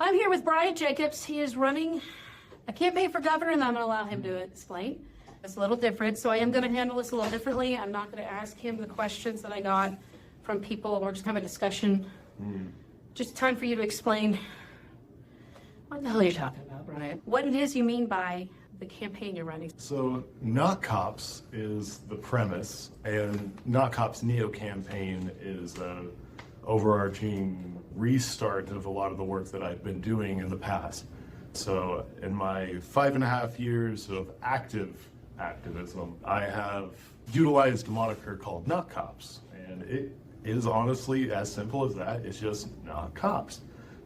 I'm here with Bryant. He is running a campaign for governor, and I'm going to allow him to explain. It's a little different, so I am going to handle this a little differently. I'm not going to ask him the questions that I got from people. We're just having a discussion. Just time for you to explain what the hell you're talking about, Bryant. What it is you mean by the campaign you're running. So Not Cops is the premise, and Not Cops Neo campaign is an overarching restart of a lot of the work that I've been doing in the past. So in my 5.5 years of active activism, I have utilized a moniker called Not Cops, and it is honestly as simple as that. It's just not cops.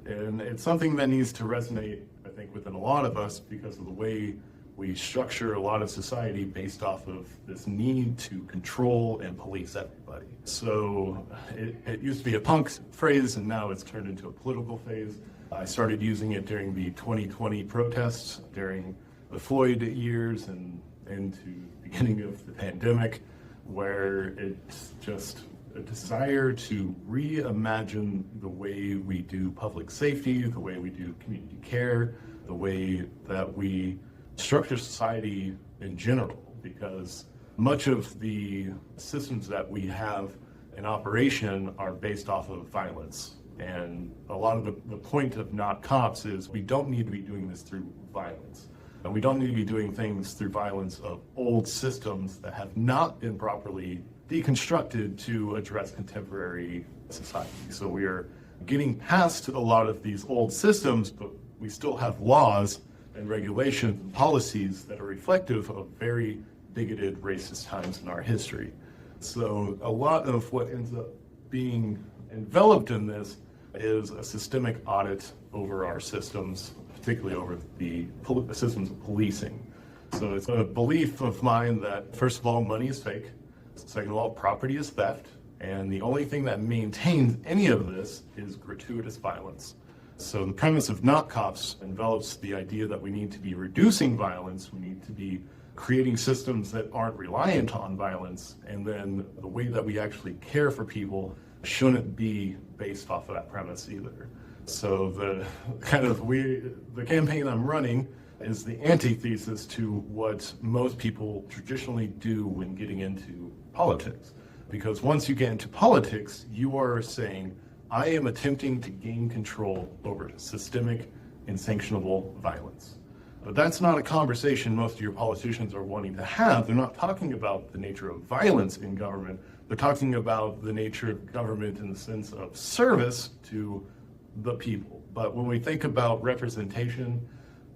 And it's something that needs to resonate, I think, within a lot of us because of the way we structure a lot of society based off of this need to control and police everybody. So it used to be a punk phrase, and now it's turned into a political phase. I started using it during the 2020 protests, during the Floyd years, and into the beginning of the pandemic, where it's just a desire to reimagine the way we do public safety, the way we do community care, the way that we structure society in general, because much of the systems that we have in operation are based off of violence. And a lot of the point of Not Cops is we don't need to be doing this through violence. And we don't need to be doing things through violence of old systems that have not been properly deconstructed to address contemporary society. So we are getting past a lot of these old systems, but we still have laws and regulations and policies that are reflective of very bigoted, racist times in our history. So a lot of what ends up being enveloped in this is a systemic audit over our systems, particularly over the systems of policing. So it's a belief of mine that, first of all, money is fake. Second of all, property is theft. And the only thing that maintains any of this is gratuitous violence. So the premise of Not Cops envelops the idea that we need to be reducing violence, we need to be creating systems that aren't reliant on violence, and then the way that we actually care for people shouldn't be based off of that premise either. So the campaign I'm running is the antithesis to what most people traditionally do when getting into politics. Because once you get into politics, you are saying, I am attempting to gain control over systemic and sanctionable violence. But that's not a conversation most of your politicians are wanting to have. They're not talking about the nature of violence in government. They're talking about the nature of government in the sense of service to the people. But when we think about representation,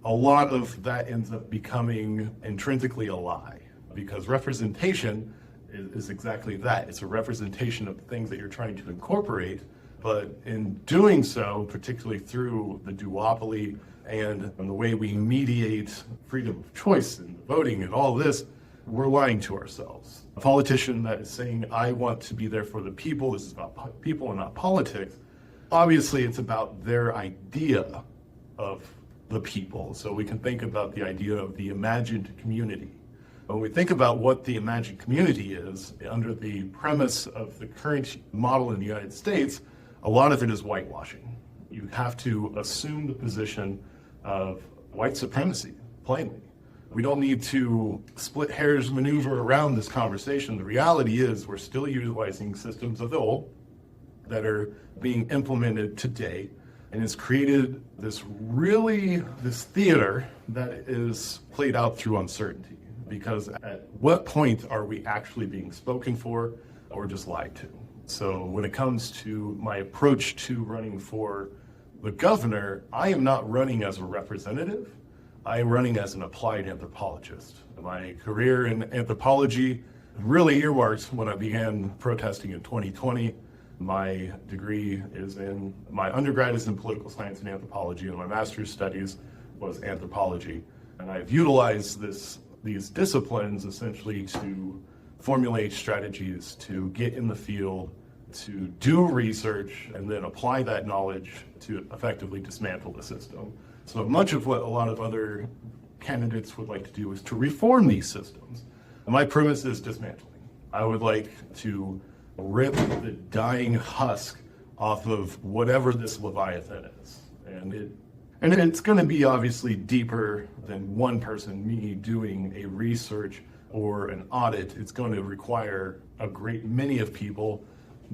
a lot of that ends up becoming intrinsically a lie, because representation is exactly that. It's a representation of the things that you're trying to incorporate. But in doing so, particularly through the duopoly and the way we mediate freedom of choice and voting and all this, we're lying to ourselves. A politician that is saying, I want to be there for the people, this is about people and not politics, obviously it's about their idea of the people. So we can think about the idea of the imagined community. When we think about what the imagined community is, under the premise of the current model in the United States, a lot of it is whitewashing. You have to assume the position of white supremacy, plainly. We don't need to split hairs maneuver around this conversation. The reality is we're still utilizing systems of the old that are being implemented today, and it's created this theater that is played out through uncertainty. Because at what point are we actually being spoken for or just lied to? So when it comes to my approach to running for the governor, I am not running as a representative. I am running as an applied anthropologist. My career in anthropology really earmarked when I began protesting in 2020. My degree my undergrad is in political science and anthropology, and my master's studies was anthropology. And I've utilized these disciplines essentially to formulate strategies to get in the field, to do research, and then apply that knowledge to effectively dismantle the system. So much of what a lot of other candidates would like to do is to reform these systems. And my premise is dismantling. I would like to rip the dying husk off of whatever this Leviathan is. And And it's going to be obviously deeper than one person, me, doing a research or an audit. It's going to require a great many of people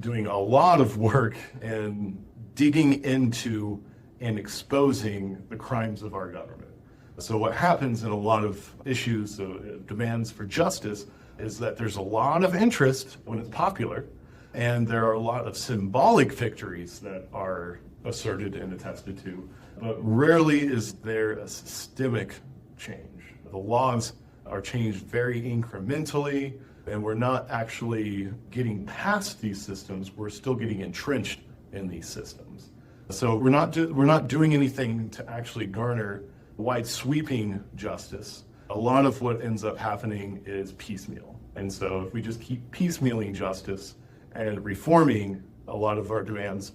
doing a lot of work and digging into and exposing the crimes of our government. So what happens in a lot of issues, demands for justice, is that there's a lot of interest when it's popular, and there are a lot of symbolic victories that are asserted and attested to, but rarely is there a systemic change. The laws are changed very incrementally, and we're not actually getting past these systems. We're still getting entrenched in these systems. So we're not doing anything to actually garner wide sweeping justice. A lot of what ends up happening is piecemeal. And so if we just keep piecemealing justice and reforming a lot of our demands,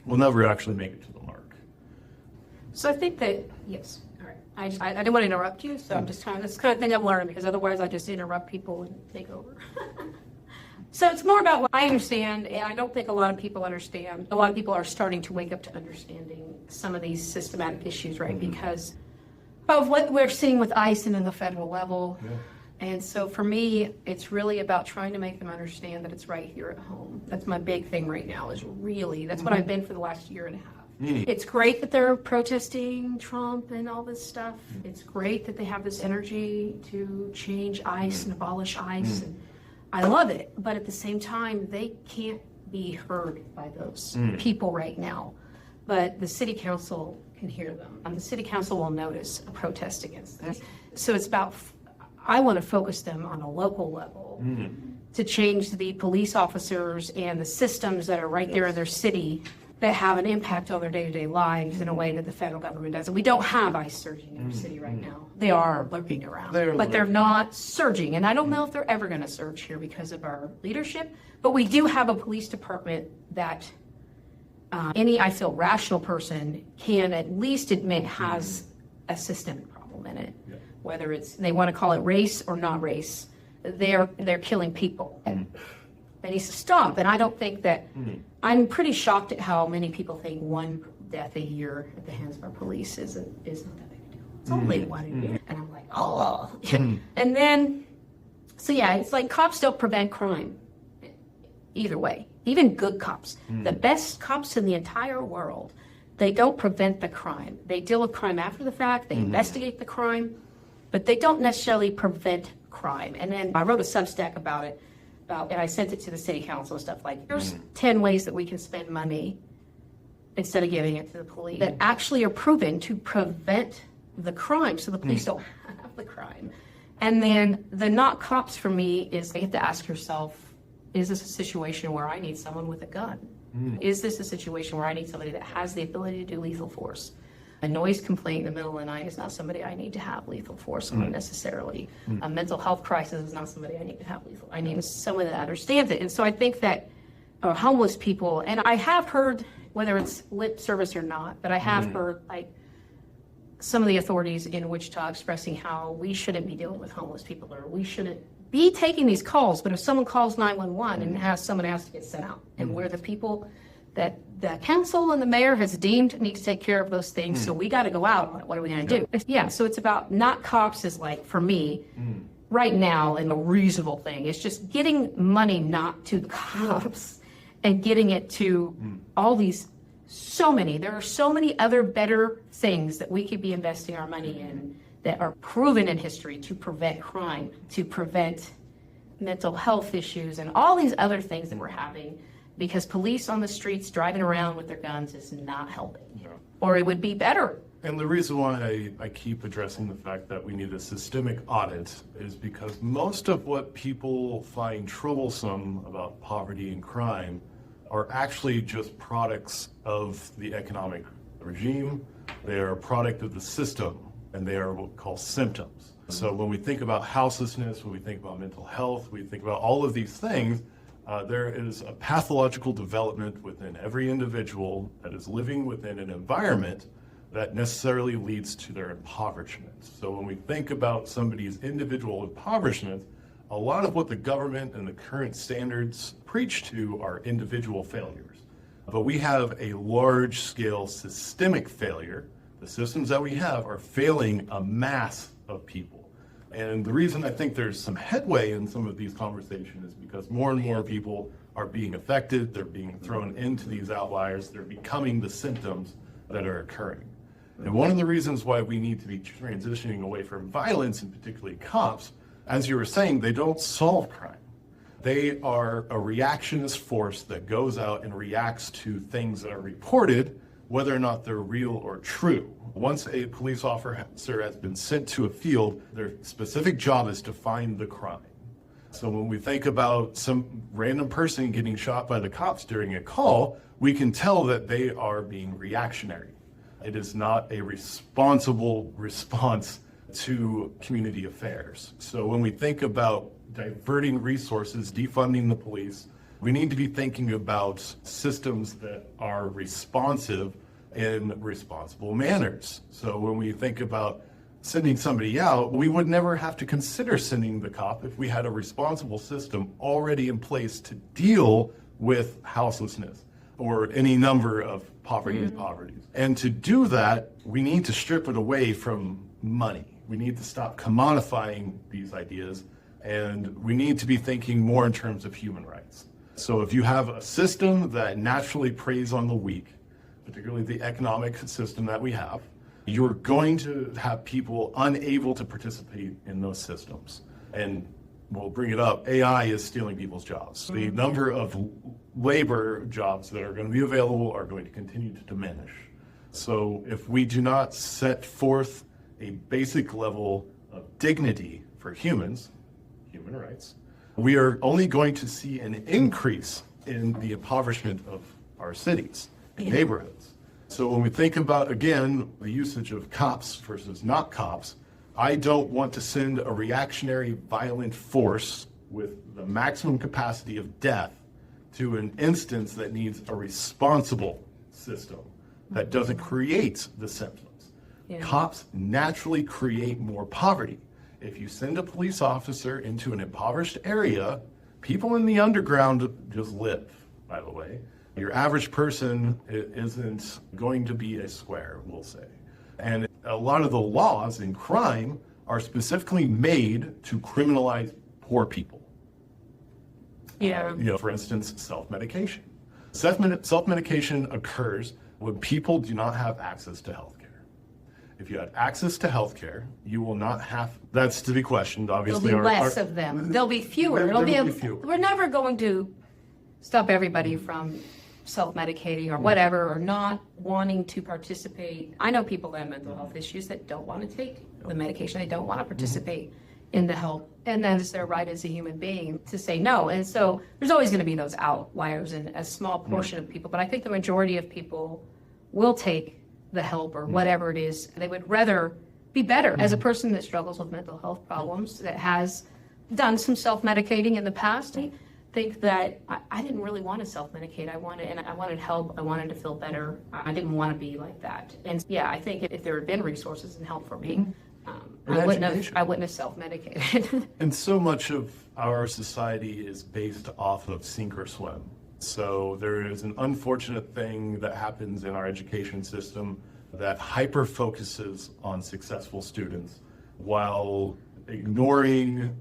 we'll never actually make it to the mark. So I think that, yes, all right. I didn't want to interrupt you, so I'm just this kind of thing I've learned, because otherwise I just interrupt people and take over. So it's more about what I understand, and I don't think a lot of people understand. A lot of people are starting to wake up to understanding some of these systematic issues, right? Because of what we're seeing with ICE and in the federal level. Yeah. And so for me, it's really about trying to make them understand that it's right here at home. That's my big thing right now, is really, that's what I've been for the last year and a half. It's great that they're protesting Trump and all this stuff. It's great that they have this energy to change ICE and abolish ICE. And I love it. But at the same time, they can't be heard by those people right now. But the city council can hear them. The city council will notice a protest against this. So it's about, I want to focus them on a local level to change the police officers and the systems that are right there in their city that have an impact on their day-to-day lives in a way that the federal government doesn't. We don't have ICE surging in our city right now. They are lurking around, but they're not surging. And I don't know if they're ever going to surge here because of our leadership, but we do have a police department that any, I feel, rational person can at least admit has a systemic problem in it. Yeah. Whether it's, they want to call it race or not race, they're killing people. And that needs to stop. And I don't think that, I'm pretty shocked at how many people think one death a year at the hands of our police is not that big a deal. It's only one a year. And I'm like, oh. And then, so yeah, it's like cops don't prevent crime either way. Even good cops, the best cops in the entire world, they don't prevent the crime. They deal with crime after the fact, they investigate the crime, but they don't necessarily prevent crime. And then I wrote a Substack about it, and I sent it to the city council and stuff like, here's 10 ways that we can spend money instead of giving it to the police that actually are proven to prevent the crime, so the police don't have the crime. And then the not cops for me is, you have to ask yourself, is this a situation where I need someone with a gun? Is this a situation where I need somebody that has the ability to do lethal force? A noise complaint in the middle of the night is not somebody I need to have lethal force on necessarily. A mental health crisis is not somebody I need to have lethal. I need someone that understands it. And so I think that homeless people, and I have heard, whether it's lip service or not, but I have heard like some of the authorities in Wichita expressing how we shouldn't be dealing with homeless people, or we shouldn't be taking these calls. But if someone calls 911 and someone has to get sent out, and we're the people that the council and the mayor has deemed need to take care of those things, so we got to go out on it. What are we going to do? Yeah, so it's about not cops is like, for me, right now, and the reasonable thing is just getting money not to the cops and getting it to all these, there are so many other better things that we could be investing our money in that are proven in history to prevent crime, to prevent mental health issues, and all these other things that we're having, because police on the streets driving around with their guns is not helping. Yeah. Or it would be better. And the reason why I keep addressing the fact that we need a systemic audit is because most of what people find troublesome about poverty and crime are actually just products of the economic regime. They are a product of the system, and they are what we call symptoms. So when we think about houselessness, when we think about mental health, we think about all of these things, there is a pathological development within every individual that is living within an environment that necessarily leads to their impoverishment. So when we think about somebody's individual impoverishment, a lot of what the government and the current standards preach to are individual failures. But we have a large-scale systemic failure The systems that we have are failing a mass of people. And the reason I think there's some headway in some of these conversations is because more and more people are being affected, they're being thrown into these outliers, they're becoming the symptoms that are occurring. And one of the reasons why we need to be transitioning away from violence, and particularly cops, as you were saying, they don't solve crime. They are a reactionist force that goes out and reacts to things that are reported, whether or not they're real or true. Once a police officer has been sent to a field, their specific job is to find the crime. So when we think about some random person getting shot by the cops during a call, we can tell that they are being reactionary. It is not a responsible response to community affairs. So when we think about diverting resources, defunding the police, we need to be thinking about systems that are responsive in responsible manners. So when we think about sending somebody out, we would never have to consider sending the cop if we had a responsible system already in place to deal with houselessness or any number of poverties. And to do that, we need to strip it away from money. We need to stop commodifying these ideas, and we need to be thinking more in terms of human rights. So if you have a system that naturally preys on the weak, particularly the economic system that we have, you're going to have people unable to participate in those systems. And we'll bring it up, AI is stealing people's jobs. The number of labor jobs that are going to be available are going to continue to diminish. So if we do not set forth a basic level of dignity for humans, human rights, we are only going to see an increase in the impoverishment of our cities and neighborhoods. So when we think about, again, the usage of cops versus not cops, I don't want to send a reactionary, violent force with the maximum capacity of death to an instance that needs a responsible system that doesn't create the symptoms. Cops naturally create more poverty. If you send a police officer into an impoverished area, people in the underground just live, by the way. Your average person isn't going to be a square, we'll say. And a lot of the laws in crime are specifically made to criminalize poor people. For instance, self-medication. Self-medication occurs when people do not have access to health care. If you had access to health care, you will not have, that's to be questioned, obviously. There'll be less of them. There'll be fewer. We're never going to stop everybody from self-medicating or whatever, or not wanting to participate. I know people that have mental health issues that don't want to take the medication. They don't want to participate in the help. And that is their right as a human being to say no. And so there's always going to be those outliers and a small portion of people. But I think the majority of people will take the help or whatever it is. They would rather be better. As a person that struggles with mental health problems, that has done some self-medicating in the past, I think that I didn't really want to self-medicate. I wanted help. I wanted to feel better. I didn't want to be like that. And I think if there had been resources and help for me, I wouldn't have self-medicated. And so much of our society is based off of sink or swim. So there is an unfortunate thing that happens in our education system that hyper-focuses on successful students while ignoring,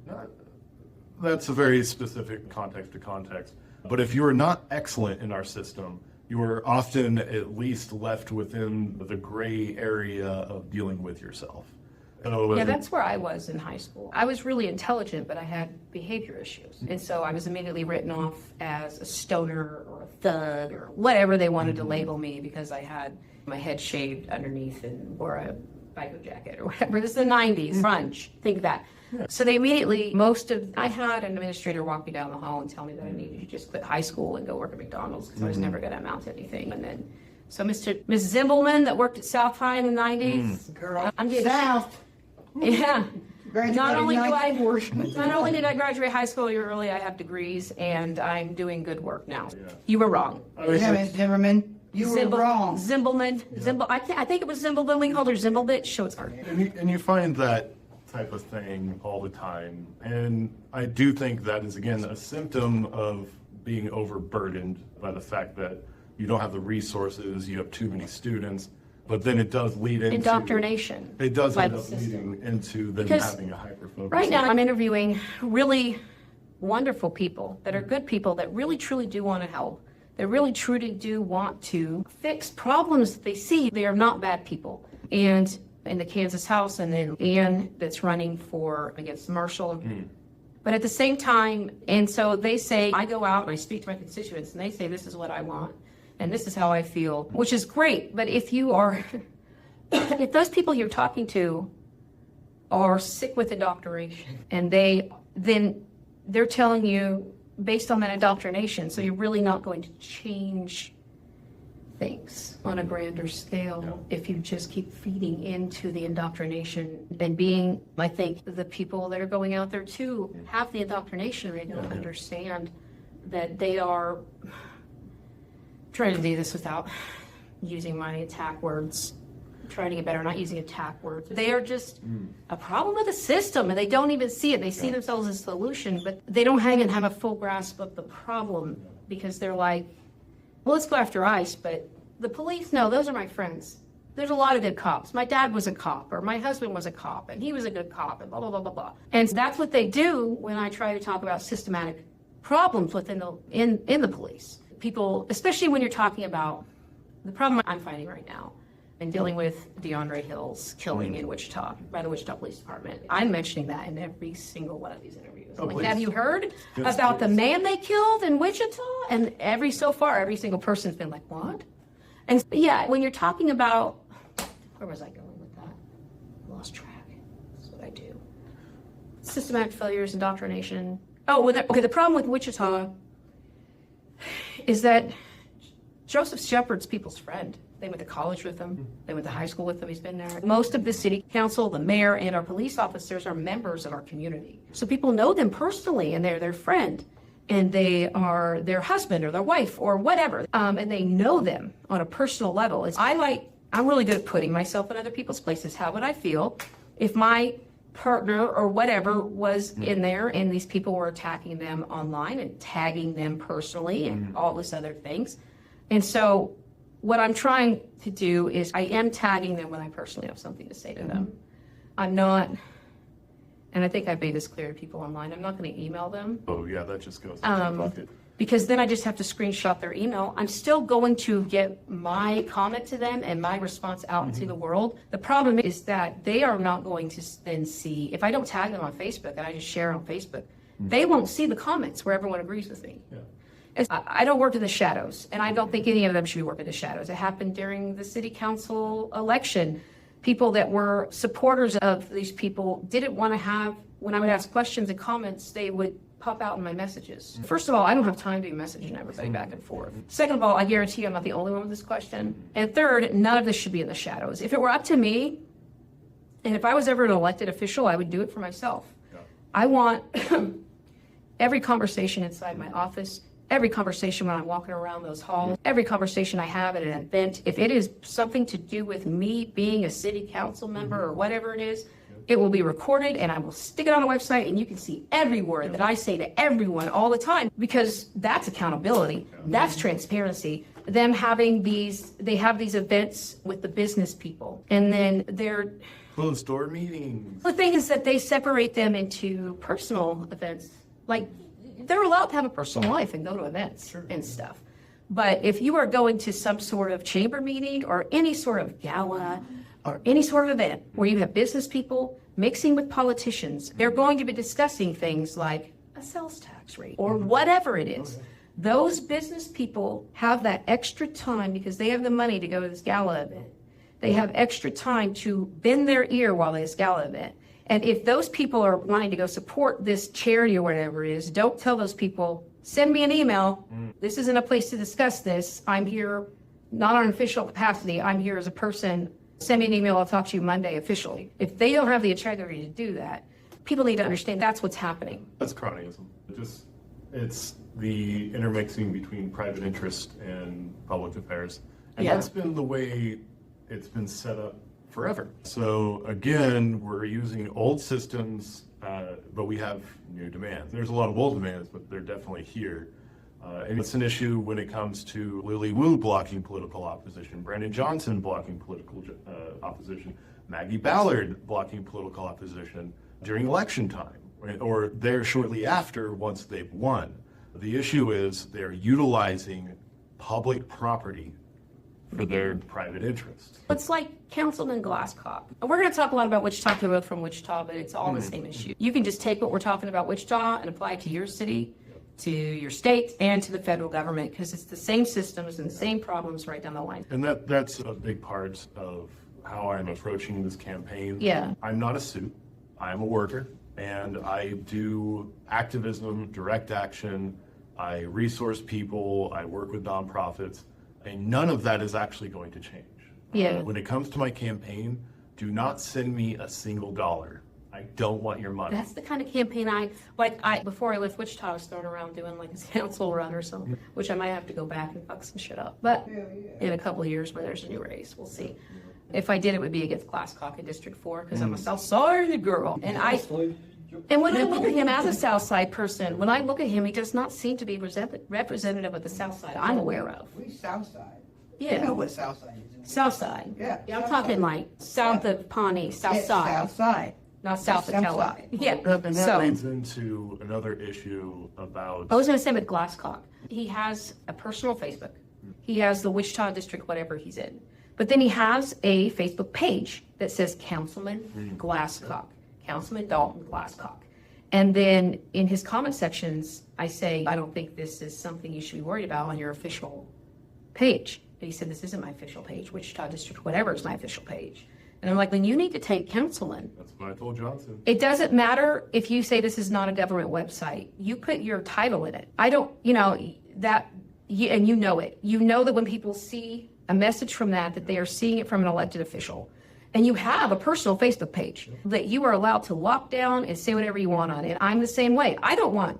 that's a very specific context to context, but if you are not excellent in our system, you are often at least left within the gray area of dealing with yourself. That's where I was in high school. I was really intelligent, but I had behavior issues. And so I was immediately written off as a stoner or a thug or whatever they wanted to label me because I had my head shaved underneath and wore a biker jacket or whatever. This is the 90s, grunge, think of that. So they immediately, I had an administrator walk me down the hall and tell me that I needed to just quit high school and go work at McDonald's because I was never going to amount to anything. And then, Miss Zimbelman that worked at South High in the 90s. Girl, I'm getting South. Yeah. Not only Not only did I graduate high school a year early, I have degrees, and I'm doing good work now. You were wrong. Zimmerman, you were wrong. Zimbelman. I think it was Zimbelman called her Zimbelbitch, so it's hard. And you find that type of thing all the time. And I do think that is, again, a symptom of being overburdened by the fact that you don't have the resources, you have too many students. But then it does lead into indoctrination. It does by end the up system. leading into them Because having a hyper-focus. Right now, I'm interviewing really wonderful people that are good people that really truly do want to help. They really truly do want to fix problems that they see. They are not bad people. And in the Kansas House, and then Ann that's running for against Marshall. But at the same time, and so they say, I go out and I speak to my constituents and they say, this is what I want. And this is how I feel, which is great. But if you are, if those people you're talking to are sick with indoctrination and then they're telling you based on that indoctrination, so you're really not going to change things on a grander scale if you just keep feeding into the indoctrination and being, I think the people that are going out there too have the indoctrination and don't understand that they are trying to do this without using my attack words, trying to get better, not using attack words. They are just a problem with the system and they don't even see it. They see themselves as a solution, but they don't even have a full grasp of the problem because they're like, well, let's go after ICE, but the police, no, those are my friends. There's a lot of good cops. My dad was a cop, or my husband was a cop, and he was a good cop, and blah, blah, blah, blah, blah. And that's what they do when I try to talk about systematic problems within in the police. People, especially when you're talking about the problem I'm fighting right now and dealing with DeAndre Hill's killing in Wichita by the Wichita Police Department. I'm mentioning that in every single one of these interviews. Like, have you heard about the man they killed in Wichita? And every single person's been like, what? And yeah, when you're talking about, where was I going with that? I lost track. That's what I do. Systematic failures, indoctrination. Oh, okay, the problem with Wichita is that Joseph Shepard's people's friend. They went to college with him. They went to high school with him. He's been there. Most of the city council, the mayor, and our police officers are members of our community. So people know them personally, and they're their friend, and they are their husband or their wife or whatever, and they know them on a personal level. I'm really good at putting myself in other people's places. How would I feel if my partner or whatever was in there and these people were attacking them online and tagging them personally and all this other things? And so what I'm trying to do is I am tagging them when I personally have something to say to them. I'm not, and I think I've made this clear to people online, I'm not going to email them. Oh, yeah, that just goes into the bucket. Because then I just have to screenshot their email. I'm still going to get my comment to them and my response out into the world. The problem is that they are not going to then see, if I don't tag them on Facebook and I just share on Facebook, they won't see the comments where everyone agrees with me. Yeah. I don't work in the shadows, and I don't think any of them should be working in the shadows. It happened during the city council election. People that were supporters of these people didn't want to have, when I would ask questions and comments, they would pop out in my messages. First of all, I don't have time to be messaging everybody back and forth. Second of all, I guarantee you I'm not the only one with this question. And third, none of this should be in the shadows. If it were up to me, and if I was ever an elected official, I would do it for myself. Yeah. I want every conversation inside my office, every conversation when I'm walking around those halls, every conversation I have at an event, if it is something to do with me being a city council member or whatever it is, it will be recorded and I will stick it on a website and you can see every word that I say to everyone all the time, because that's accountability. That's transparency. Them having they have these events with the business people, and then they're Closed door meetings. the thing is that they separate them into personal events. Like, they're allowed to have a personal life and go to events and stuff. But if you are going to some sort of chamber meeting or any sort of gala or any sort of event where you have business people mixing with politicians, they're going to be discussing things like a sales tax rate or whatever it is. Those business people have that extra time because they have the money to go to this gala event. They have extra time to bend their ear while they this gala event. And if those people are wanting to go support this charity or whatever it is, don't tell those people, send me an email. This isn't a place to discuss this. I'm here not on an official capacity. I'm here as a person. Send me an email. I'll talk to you Monday officially. If they don't have the integrity to do that, people need to understand that's what's happening. That's cronyism. It's the intermixing between private interest and public affairs. And Yeah. that's been the way it's been set up forever. So again, we're using old systems, but we have new demands. There's a lot of old demands, but they're definitely here. And it's an issue when it comes to Lily Wu blocking political opposition, Brandon Johnson blocking political opposition, Maggie Ballard blocking political opposition during election time, right? Or there shortly after once they've won. The issue is they're utilizing public property for their private interests. It's like Councilman Glasscock. And we're going to talk a lot about Wichita, they're both from Wichita, but it's all the same issue. You can just take what we're talking about Wichita and apply it to your city, to your state, and to the federal government, because it's the same systems and the same problems right down the line. And that's a big part of how I'm approaching this campaign. Yeah. I'm not a suit. I'm a worker, and I do activism, direct action. I resource people. I work with nonprofits. And none of that is actually going to change. Yeah. When it comes to my campaign, do not send me a single dollar. I don't want your money. That's the kind of campaign before I left Wichita, I was thrown around doing like a council run or something, which I might have to go back and fuck some shit up. But in a couple of years when there's a new race, we'll see. If I did, it would be against Glasscock in District 4, because I'm a South Side girl. And when I look at him as a South Side person, when I look at him, he does not seem to be representative of the South Side I'm aware of. We South Side. Yeah. You know what South Side is. South Side. Yeah. I'm talking like south of Pawnee, South It's Side, South Side. not south of South Kellogg. Side. Yeah. And that So leads into another issue about. I was going to say with Glasscock, he has a personal Facebook. He has the Wichita District, whatever he's in. But then he has a Facebook page that says Councilman Glasscock, Councilman Dalton Glasscock. And then in his comment sections, I say, I don't think this is something you should be worried about on your official page. But he said, this isn't my official page. Wichita District, whatever is my official page. And I'm like, then you need to take Councilman. That's what I told Johnson. It doesn't matter if you say this is not a government website. You put your title in it. I don't, and you know it. You know that when people see a message from that they are seeing it from an elected official. And you have a personal Facebook page that you are allowed to lock down and say whatever you want on it. I'm the same way. I don't want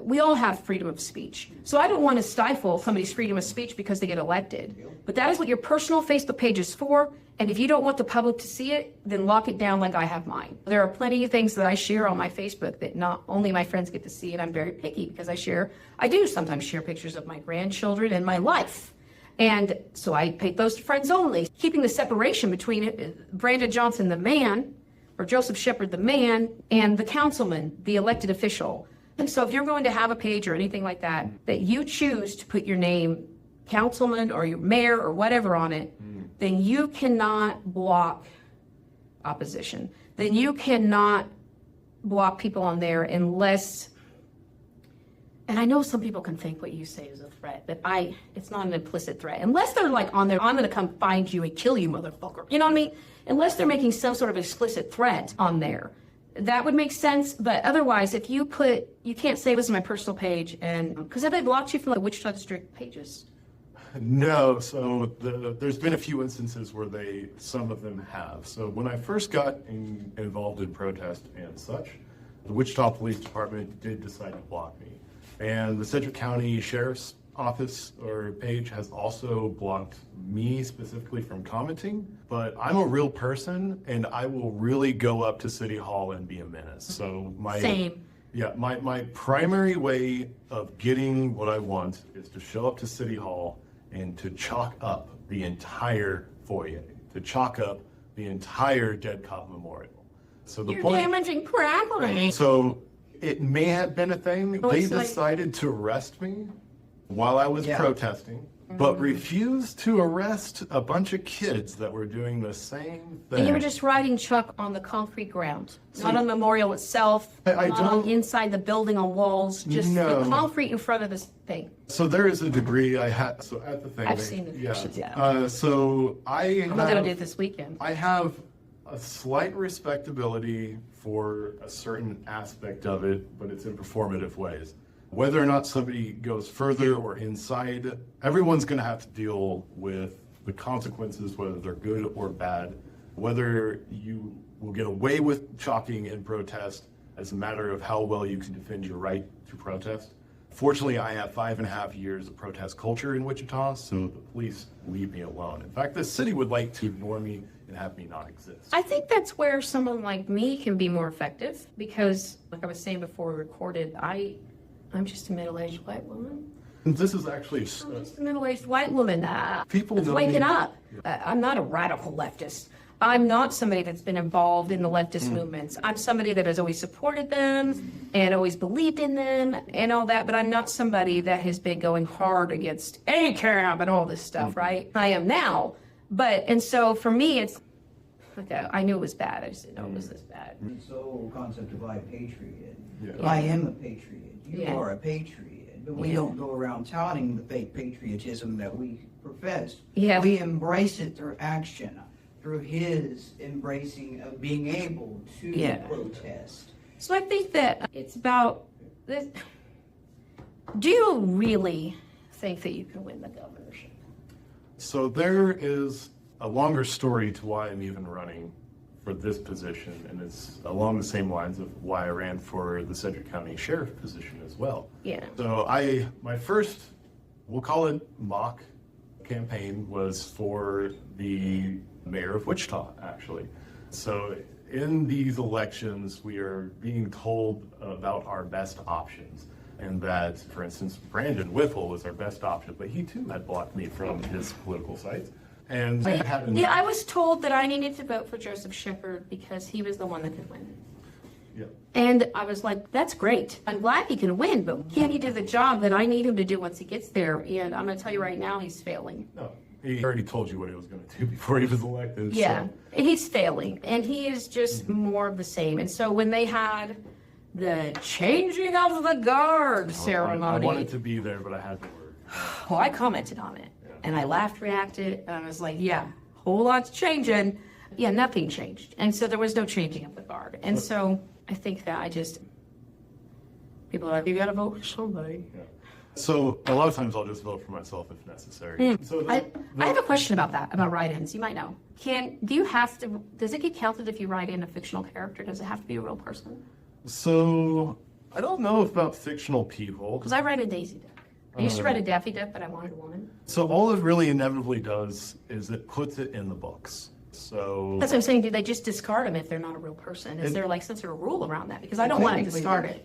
we all have freedom of speech. So I don't want to stifle somebody's freedom of speech because they get elected. But that is what your personal Facebook page is for. And if you don't want the public to see it, then lock it down like I have mine. There are plenty of things that I share on my Facebook that not only my friends get to see, and I'm very picky because I do sometimes share pictures of my grandchildren and my life. And so I paid those to friends only, keeping the separation between Brandon Johnson, the man, or Joseph Shepard, the man, and the councilman, the elected official. And so if you're going to have a page or anything like that you choose to put your name, councilman or your mayor or whatever on it, then you cannot block opposition. Then you cannot block people on there unless... And I know some people can think what you say is a threat, but it's not an implicit threat. Unless they're like on there, I'm going to come find you and kill you, motherfucker. You know what I mean? Unless they're making some sort of explicit threat on there. That would make sense, but otherwise, if you can't say this is my personal page, and because have they blocked you from the Wichita District pages? No, so there's been a few instances where some of them have. So when I first got involved in protest and such, the Wichita Police Department did decide to block me. And the Sedgwick County Sheriff's Office or page has also blocked me specifically from commenting, but I'm a real person and I will really go up to City Hall and be a menace. So Same. Yeah, my primary way of getting what I want is to show up to City Hall and to chalk up the entire foyer, to chalk up the entire Dead Cop Memorial. So the You're point, damaging property. so it may have been a thing. They it's like- decided to arrest me while I was protesting, but refused to arrest a bunch of kids that were doing the same thing. And you were just riding Chuck on the concrete ground, not on the memorial itself, I not on don't- inside the building on walls, just No. the concrete in front of this thing. So there is a degree I had. So at the thing, I've seen the pictures, yeah. So I'm not gonna do it this weekend. I have a slight respectability for a certain aspect of it, but it's in performative ways. Whether or not somebody goes further or inside, everyone's going to have to deal with the consequences, whether they're good or bad. Whether you will get away with chalking in protest as a matter of how well you can defend your right to protest. Fortunately, I have 5.5 years of protest culture in Wichita, so the police leave me alone. In fact, the city would like to ignore me and have me not exist. I think that's where someone like me can be more effective because, like I was saying before we recorded, I'm just a middle-aged white woman. And this is actually I'm just a middle-aged white woman People that's know waking me- up. I'm not a radical leftist. I'm not somebody that's been involved in the leftist movements. I'm somebody that has always supported them and always believed in them and all that, but I'm not somebody that has been going hard against ACAB and all this stuff, right? I am now. And so for me, it's, okay, I knew it was bad. I just didn't know it was this bad. It's the whole concept of I patriot. Yeah. Yeah. I am a patriot. You Yeah. are a patriot. But we Yeah. don't go around touting the fake patriotism that we profess. Yeah. We embrace it through action, through his embracing of being able to Yeah. protest. So I think that it's about this. Do you really think that you can win the governorship? So there is a longer story to why I'm even running for this position, and it's along the same lines of why I ran for the Sedgwick County Sheriff position as well. Yeah. So my first, we'll call it mock campaign, was for the mayor of Wichita, actually. So in these elections, we are being told about our best options. And that, for instance, Brandon Whipple was our best option, but he too had blocked me from his political sites. And I hadn't. Yeah, I was told that I needed to vote for Joseph Shepard because he was the one that could win. Yeah. And I was like, that's great. I'm glad he can win, but can he do the job that I need him to do once he gets there? And I'm going to tell you right now, he's failing. No, he already told you what he was going to do before he was elected. Yeah, So. he's failing, and he is just more of the same. And so when they had the changing of the guard I ceremony, wanted to be there, but I had to work. well, I commented on it, and I laughed, reacted, and I was like, yeah, whole lot's changing. Yeah, nothing changed. And so there was no changing of the guard. And so I think that people are like, you got to vote for somebody. Yeah. So a lot of times I'll just vote for myself if necessary. So I have a question about that, about write-ins. You might know. Does it get counted if you write in a fictional character? Does it have to be a real person? So I don't know about fictional people. Because I write a Daisy Duck. I used to write a Daffy Duck, but I wanted a woman. So all it really inevitably does is it puts it in the books. So That's what I'm saying. Do they just discard them if they're not a real person? Is there like some sort of rule around that? Because I don't want to discard it.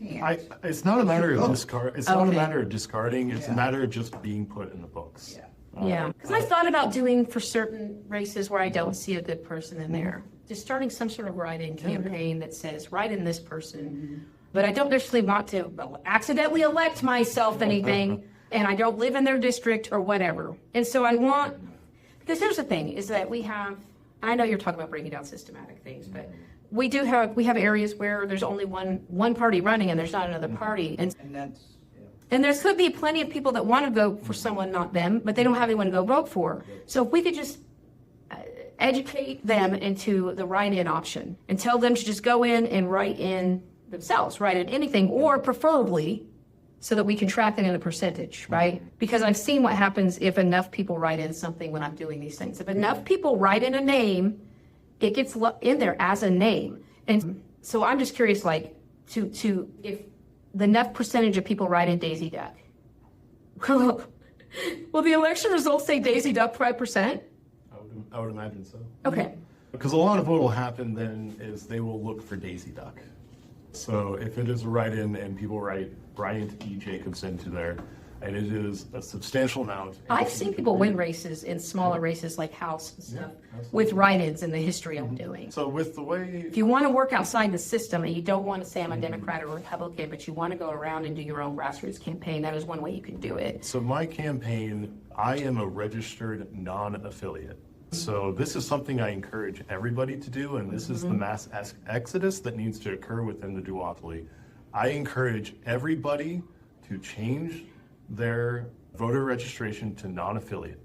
it's not a matter of discard. It's not a Okay. matter of discarding. It's a matter of just being put in the books. Yeah. Because I thought about doing for certain races where I don't see a good person in there. Just starting some sort of write-in campaign that says, write in this person. But I don't necessarily want to accidentally elect myself anything, and I don't live in their district or whatever. And so because here's the thing, is that we have, I know you're talking about breaking down systematic things, but we have areas where there's only one party running and there's not another party. And that's, there could be plenty of people that want to vote for someone, not them, but they don't have anyone to go vote for. So if we could just educate them into the write-in option and tell them to just go in and write in themselves, write in anything, or preferably so that we can track it in a percentage, right? Because I've seen what happens if enough people write in something when I'm doing these things. If enough people write in a name, it gets in there as a name. And so I'm just curious, like, to if the enough percentage of people write in Daisy Duck, will the election results say Daisy Duck 5%? I would imagine so. Okay. Because a lot of what will happen then is they will look for Daisy Duck. So if it is a write-in and people write Bryant E. Jacobs into there, and it is a substantial amount. I've seen people win races in smaller races like House and stuff with write-ins in the history I'm doing. So with the way, If you want to work outside the system and you don't want to say I'm a Democrat or Republican, but you want to go around and do your own grassroots campaign, that is one way you can do it. so my campaign, I am a registered non-affiliate. So this is something I encourage everybody to do, and this is the mass exodus that needs to occur within the duopoly. I encourage everybody to change their voter registration to non-affiliate.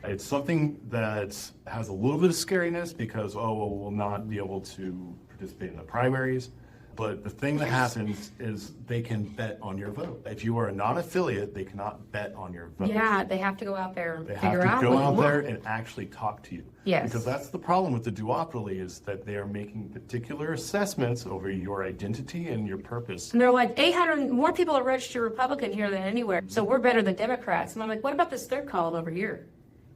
It's something that has a little bit of scariness because, we'll not be able to participate in the primaries. But the thing that happens is they can bet on your vote. If you are a non-affiliate, they cannot bet on your vote. Yeah, they have to go out there and They have figure to out go what you out there want. and actually talk to you. Yes. Because that's the problem with the duopoly is that they are making particular assessments over your identity and your purpose. And they're like, 800 more people are registered Republican here than anywhere, so we're better than Democrats. And I'm like, what about this third column over here?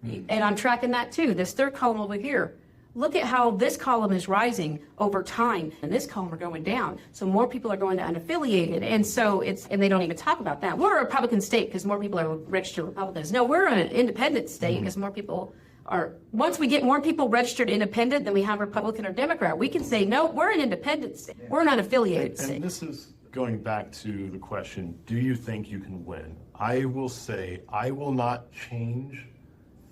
And I'm tracking that too, this third column over here. look at how this column is rising over time and this column are going down. So more people are going to unaffiliated. And so and they don't even talk about that. We're a Republican state because more people are registered Republicans. No, we're an independent state because more people are, once we get more people registered independent than we have Republican or Democrat, we can say, no, we're an independent state. We're an unaffiliated state. And this is going back to the question, do you think you can win? I will say, I will not change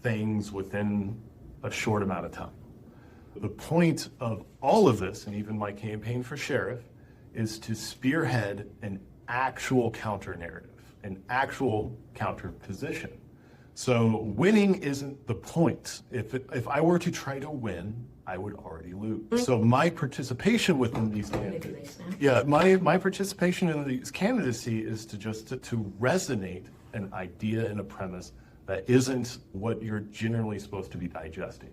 things within a short amount of time. The point of all of this, and even my campaign for sheriff, is to spearhead an actual counter narrative, an actual counter position. So winning isn't the point. If I were to try to win, I would already lose. So my participation within these candidates, my participation in these candidacy is to resonate an idea and a premise that isn't what you're generally supposed to be digesting.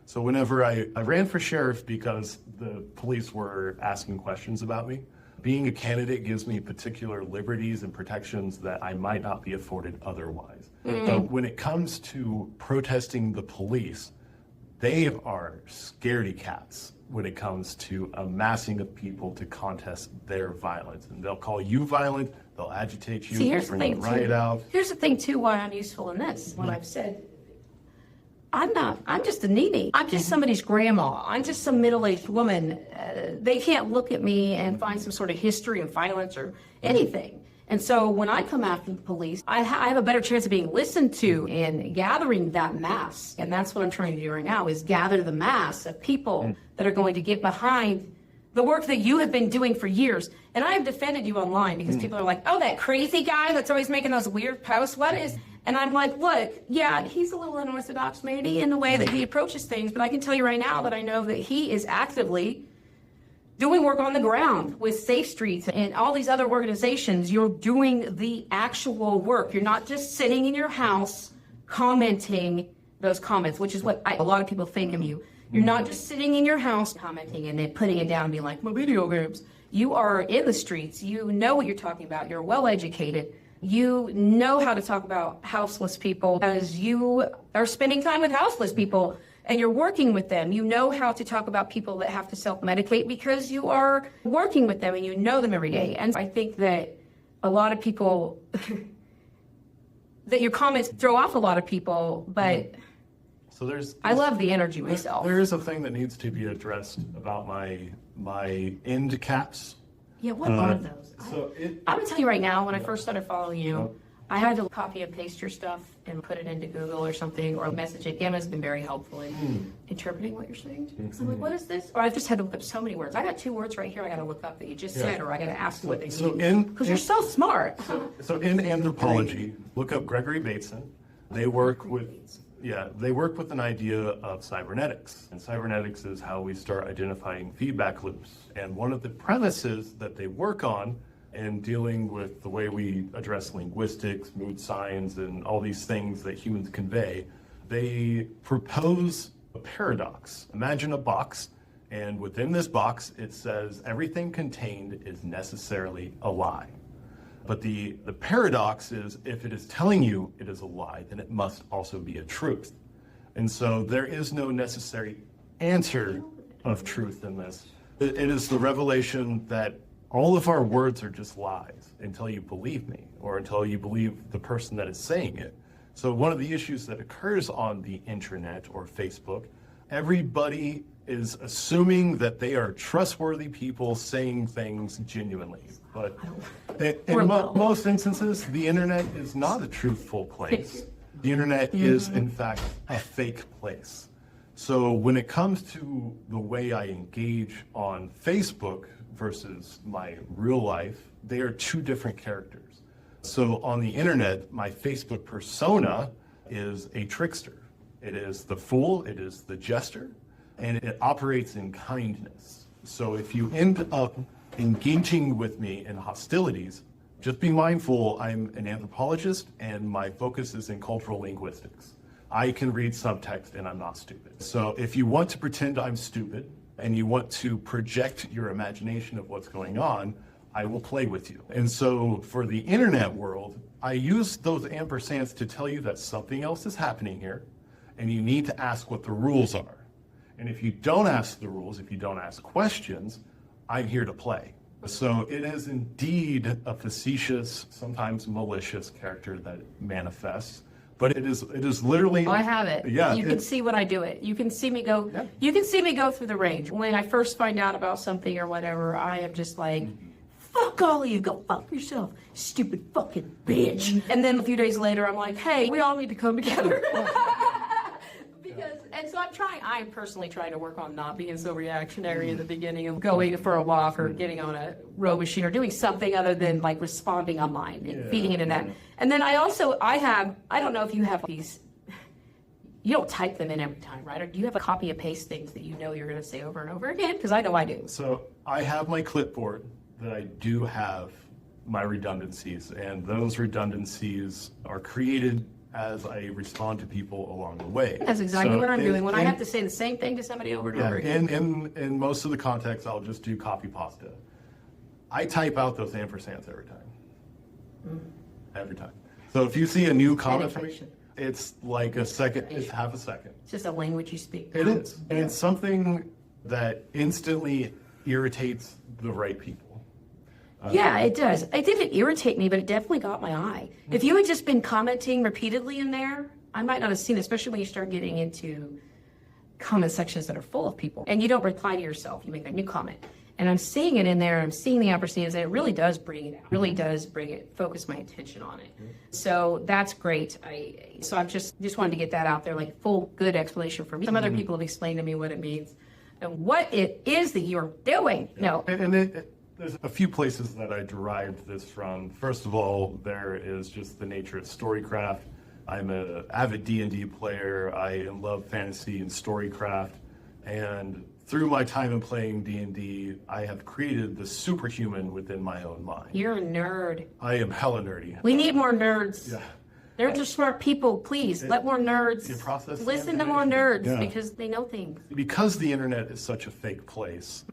So whenever I ran for sheriff because the police were asking questions about me, being a candidate gives me particular liberties and protections that I might not be afforded otherwise. But when it comes to protesting the police, they are scaredy cats when it comes to amassing of people to contest their violence. And they'll call you violent, they'll agitate you, See, here's the bring thing, a riot out. Here's the thing, too, why I'm useful in this, what I've said. I'm just a needy. I'm just somebody's grandma. I'm just some middle-aged woman. They can't look at me and find some sort of history of violence or anything. And so when I come after the police, I have a better chance of being listened to and gathering that mass. And that's what I'm trying to do right now, is gather the mass of people that are going to get behind the work that you have been doing for years. And I have defended you online because people are like, oh, that crazy guy that's always making those weird posts, what is... And I'm like, look, yeah, he's a little unorthodox maybe in the way that he approaches things, but I can tell you right now that I know that he is actively doing work on the ground with Safe Streets and all these other organizations. You're doing the actual work. You're not just sitting in your house commenting those comments, which is what a lot of people think of you. You're not just sitting in your house commenting and then putting it down and being like, my video games. You are in the streets. You know what you're talking about. You're well educated. You know how to talk about houseless people as you are spending time with houseless people and you're working with them. You know how to talk about people that have to self-medicate because you are working with them and you know them every day. And I think that a lot of people, that your comments throw off a lot of people, but So I love the energy myself. There is a thing that needs to be addressed about my end caps. Yeah, what are those? So I'm gonna tell you right now, when I first started following you, I had to copy and paste your stuff and put it into Google or something, or message it. Gemma's been very helpful in interpreting what you're saying. So I'm like, what is this? Or I've just had to look up so many words. I got 2 words right here I gotta look up that you just said, or I gotta ask what they mean. Because you're so smart. So in anthropology, look up Gregory Bateson. They work with an idea of cybernetics. And cybernetics is how we start identifying feedback loops. And one of the premises that they work on in dealing with the way we address linguistics, mood science, and all these things that humans convey, they propose a paradox. Imagine a box, and within this box, it says everything contained is necessarily a lie. But the paradox is, if it is telling you it is a lie, then it must also be a truth. And so there is no necessary answer of truth in this. It is the revelation that all of our words are just lies until you believe me or until you believe the person that is saying it. So one of the issues that occurs on the internet or Facebook, everybody is assuming that they are trustworthy people saying things genuinely. But in most instances, the internet is not a truthful place. The internet is, in fact, a fake place. So when it comes to the way I engage on Facebook versus my real life, they are 2 different characters. So on the internet, my Facebook persona is a trickster. It is the fool, it is the jester, and it operates in kindness. So if you end up engaging with me in hostilities, just be mindful I'm an anthropologist and my focus is in cultural linguistics. I can read subtext and I'm not stupid. So if you want to pretend I'm stupid and you want to project your imagination of what's going on, I will play with you. And so for the internet world, I use those ampersands to tell you that something else is happening here and you need to ask what the rules are. And if you don't ask the rules, if you don't ask questions, I'm here to play. So it is indeed a facetious, sometimes malicious character that manifests, but it is literally. I have it. Yeah. You can see when I do it. You can see me go. Yeah. You can see me go through the range. When I first find out about something or whatever, I am just like, fuck all of you. Go fuck yourself, stupid fucking bitch. And then a few days later, I'm like, hey, we all need to come together. And so I'm personally trying to work on not being so reactionary in the beginning of going for a walk or getting on a row machine or doing something other than like responding online and feeding it in that. And then I don't know if you have these, you don't type them in every time, right? Or do you have a copy and paste things that you know you're going to say over and over again? Because I know I do. So I have my clipboard that I do have my redundancies, and those redundancies are created as I respond to people along the way. That's exactly what I'm doing. When I have to say the same thing to somebody over and over again. In most of the contexts, I'll just do copy pasta. I type out those ampersands every time. Every time. So if you see a new comment from me, it's like a second, it's half a second. It's just a language you speak. It is. And it's something that instantly irritates the right people. Yeah, it does. It didn't irritate me, but it definitely got my eye. If you had just been commenting repeatedly in there, I might not have seen it, especially when you start getting into comment sections that are full of people. And you don't reply to yourself. You make a new comment. And I'm seeing it in there. I'm seeing the ampersands, and it really does bring it out. Really does focus my attention on it. So that's great. So I've just wanted to get that out there, like full good explanation for me. Some other people have explained to me what it means and what it is that you're doing. No. There's a few places that I derived this from. First of all, there is just the nature of storycraft. I'm an avid D&D player. I love fantasy and storycraft. And through my time in playing D&D, I have created the superhuman within my own mind. You're a nerd. I am hella nerdy. We need more nerds. Yeah. Nerds are smart people. Please, let more nerds listen to more nerds because they know things. Because the internet is such a fake place,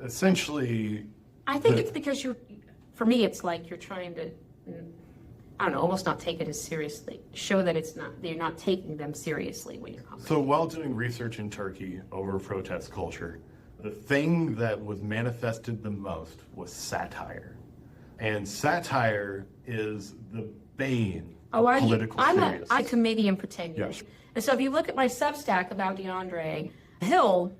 essentially... I think it's because for me, it's like you're trying to, I don't know, almost not take it as seriously. Show that you're not taking them seriously when you're commenting. So while doing research in Turkey over protest culture, the thing that was manifested the most was satire. And satire is the bane of political seriousness. I'm a comedian for 10 years. Yes. And so if you look at my Substack about DeAndre Hill,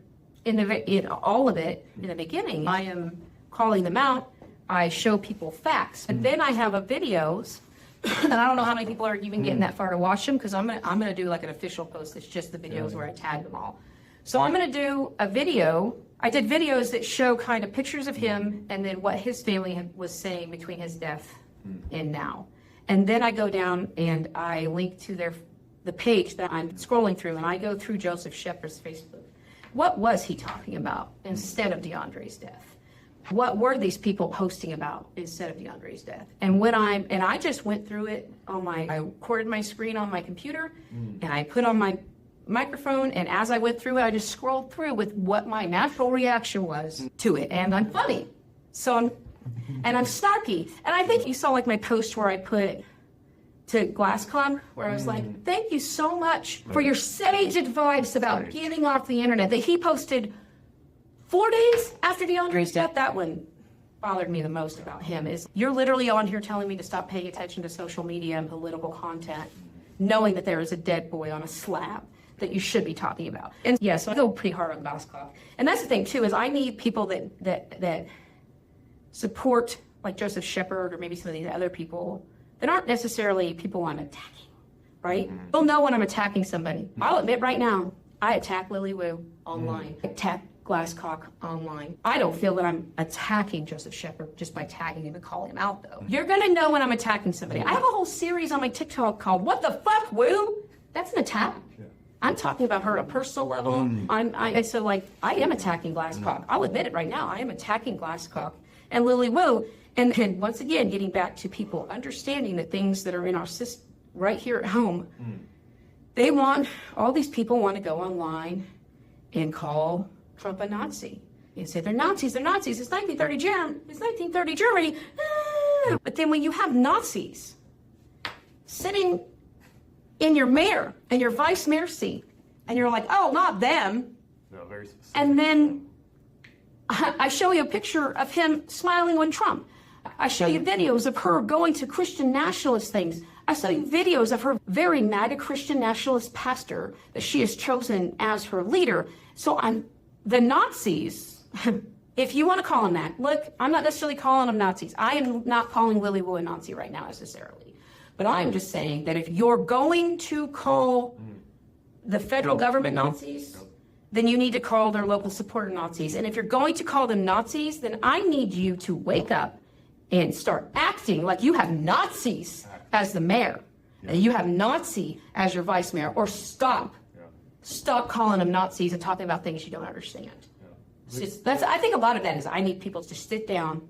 in all of it, in the beginning, I am calling them out. I show people facts. And then I have videos, and I don't know how many people are even getting that far to watch them, because I'm gonna do like an official post that's just the videos where I tag them all. So I'm gonna do a video. I did videos that show kind of pictures of him and then what his family was saying between his death and now. And then I go down and I link to the page that I'm scrolling through, and I go through Joseph Shepard's Facebook. What was he talking about instead of DeAndre's death? What were these people posting about instead of DeAndre's death? And I just went through it I recorded my screen on my computer, and I put on my microphone, and as I went through it, I just scrolled through with what my natural reaction was to it. And I'm funny. I'm snarky. And I think you saw like my post where I put to Glasscon, where I was like, thank you so much for your sage advice about getting off the internet, that he posted 4 days after DeAndre's death. That one bothered me the most about him, is you're literally on here telling me to stop paying attention to social media and political content, knowing that there is a dead boy on a slab that you should be talking about. And yeah, so I go pretty hard on Glasscon. And that's the thing too, is I need people that support, like Joseph Shepard or maybe some of these other people that aren't necessarily people I'm attacking, right? You'll know when I'm attacking somebody. I'll admit right now, I attack Lily Wu online. I attack Glasscock online. I don't feel that I'm attacking Joseph Shepard just by tagging him and calling him out, though. You're gonna know when I'm attacking somebody. I have a whole series on my TikTok called "What the Fuck, Wu?" That's an attack. I'm talking about her at a personal level. I am attacking Glasscock. I'll admit it right now. I am attacking Glasscock and Lily Wu. And then once again, getting back to people understanding that things that are in our system right here at home, all these people want to go online and call Trump a Nazi. You say they're Nazis, it's 1930 Germany. But then when you have Nazis sitting in your mayor and your vice mayor seat, and you're like, oh, not them. No, very specific. And then I show you a picture of him smiling when Trump. I show you videos of her going to Christian nationalist things. I show you videos of her very MAGA Christian nationalist pastor that she has chosen as her leader. So the Nazis, if you want to call them that, look, I'm not necessarily calling them Nazis. I am not calling Lily Wu a Nazi right now necessarily. But I'm just saying that if you're going to call the federal government Nazis, then you need to call their local supporter Nazis. And if you're going to call them Nazis, then I need you to wake up and start acting like you have Nazis as the mayor, and you have Nazi as your vice mayor, or stop calling them Nazis and talking about things you don't understand. I think a lot of that is I need people to sit down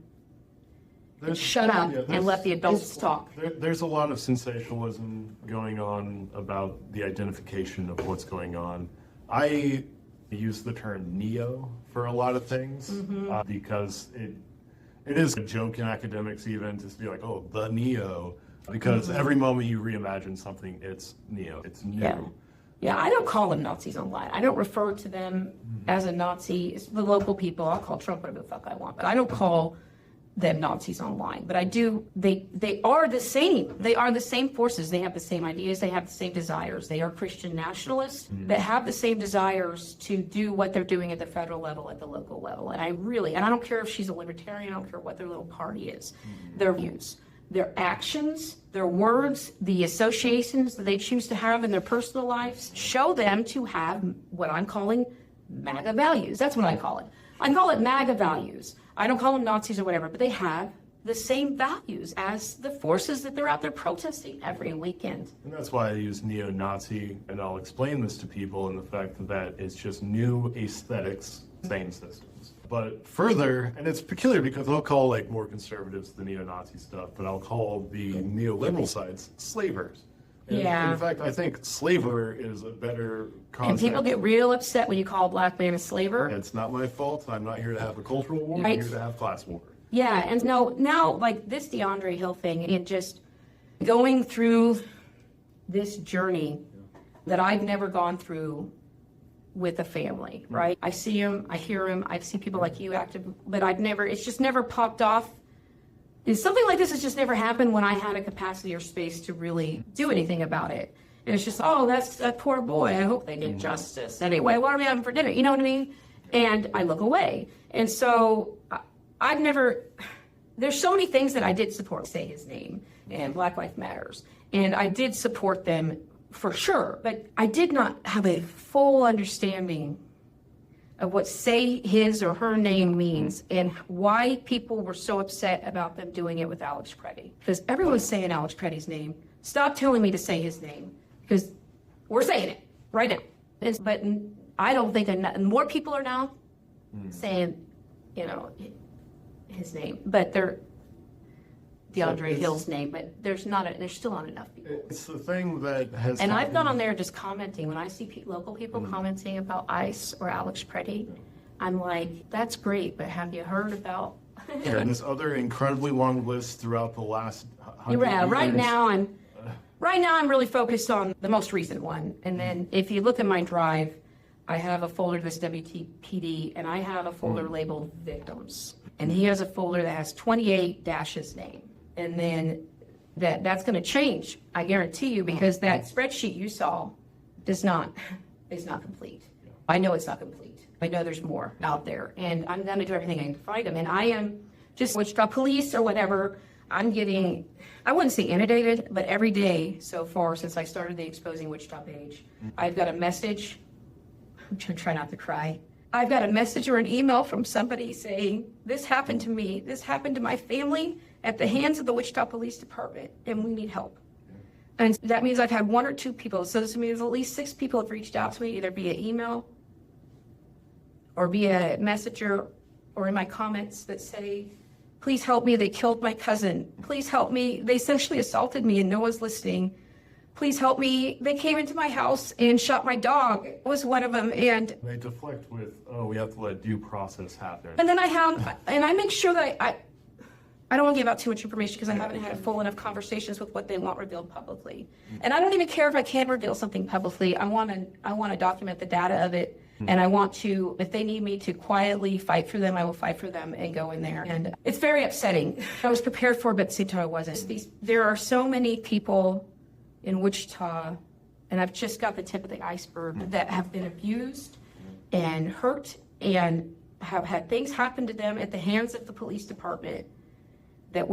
and shut up and let the adults talk. There's a lot of sensationalism going on about the identification of what's going on. I use the term neo for a lot of things because it is a joke in academics even to be like, oh, the neo, because every moment you reimagine something, it's neo, it's new. Yeah, I don't call them Nazis online. I don't refer to them as a Nazi. It's the local people. I'll call Trump whatever the fuck I want, but I don't call them Nazis online. But I do, they are the same. They are the same forces. They have the same ideas. They have the same desires. They are Christian nationalists that have the same desires to do what they're doing at the federal level, at the local level. And I don't care if she's a libertarian, I don't care what their little party is. Their views, their actions, their words, the associations that they choose to have in their personal lives show them to have what I'm calling MAGA values. That's what I call it. I call it MAGA values. I don't call them Nazis or whatever, but they have the same values as the forces that they're out there protesting every weekend. And that's why I use neo-Nazi, and I'll explain this to people in the fact that it's just new aesthetics, same systems. But further, and it's peculiar because I'll call like more conservatives the neo-Nazi stuff, but I'll call the neoliberal sides slavers. And in fact, I think slaver is a better concept. And people get real upset when you call a black man a slaver. It's not my fault. I'm not here to have a cultural war. Right. I'm here to have class war. Yeah, and now like this DeAndre Hill thing and just going through this journey that I've never gone through with a family, right? I see him, I hear him, I see people like you active, but it's just never popped off. And something like this has just never happened when I had a capacity or space to really do anything about it. And it's just, oh, that's that poor boy. I hope they get justice. Anyway, what are we having for dinner? You know what I mean? And I look away. And so there's so many things that I did support, say his name, and Black Lives Matters. And I did support them for sure, but I did not have a full understanding of what say his or her name means and why people were so upset about them doing it with Alex Preddy. Because everyone's saying Alex Preddy's name. Stop telling me to say his name, because we're saying it right now. But I don't think more people are now saying, his name, but they're DeAndre Hill's name, but there's still not enough people. It's the thing that has. And I've gone on there just commenting. When I see local people commenting about ICE or Alex Preddy, I'm like, that's great, but have you heard about? And this other incredibly long list throughout the last 100 years. Right now I'm really focused on the most recent one. And then if you look at my drive, I have a folder that's WTPD, and I have a folder labeled victims. And he has a folder that has 28 his name. And then that's going to change, I guarantee you, because that spreadsheet you saw is not complete. I know it's not complete. I know there's more out there, and I'm going to do everything I can to find them. And I am just Wichita Police or whatever. I'm getting, I wouldn't say inundated, but every day so far since I started the Exposing Wichita page, I've got a message. I'm going to try not to cry. I've got a message or an email from somebody saying, this happened to me. This happened to my family at the hands of the Wichita Police Department, and we need help. And that means I've had one or two people. So this means at least 6 people have reached out to me, either via email or via messenger or in my comments that say, please help me. They killed my cousin. Please help me. They sexually assaulted me and no one's listening. Please help me. They came into my house and shot my dog. Was one of them. And they deflect with, oh, we have to let due process happen. And then I make sure that I don't want to give out too much information because I haven't had full enough conversations with what they want revealed publicly. And I don't even care if I can't reveal something publicly. I want to document the data of it And I want to, if they need me to quietly fight for them, I will fight for them and go in there. And it's very upsetting. I was prepared for it, but at the same time I wasn't. There are so many people in Wichita, and I've just got the tip of the iceberg, that have been abused and hurt and have had things happen to them at the hands of the police department that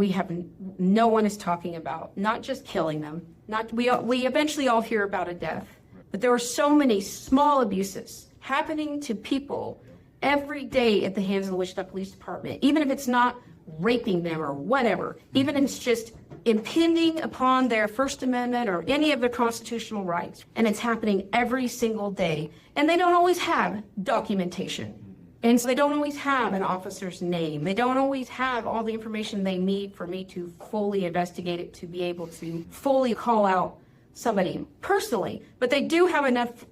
no one is talking about. Not just killing them. We eventually all hear about a death. But there are so many small abuses happening to people every day at the hands of the Wichita Police Department, even if it's not raping them or whatever, even if it's just impinging upon their First Amendment or any of their constitutional rights. And it's happening every single day. And they don't always have documentation. And so they don't always have an officer's name. They don't always have all the information they need for me to fully investigate it, to be able to fully call out somebody personally. But they do have enough.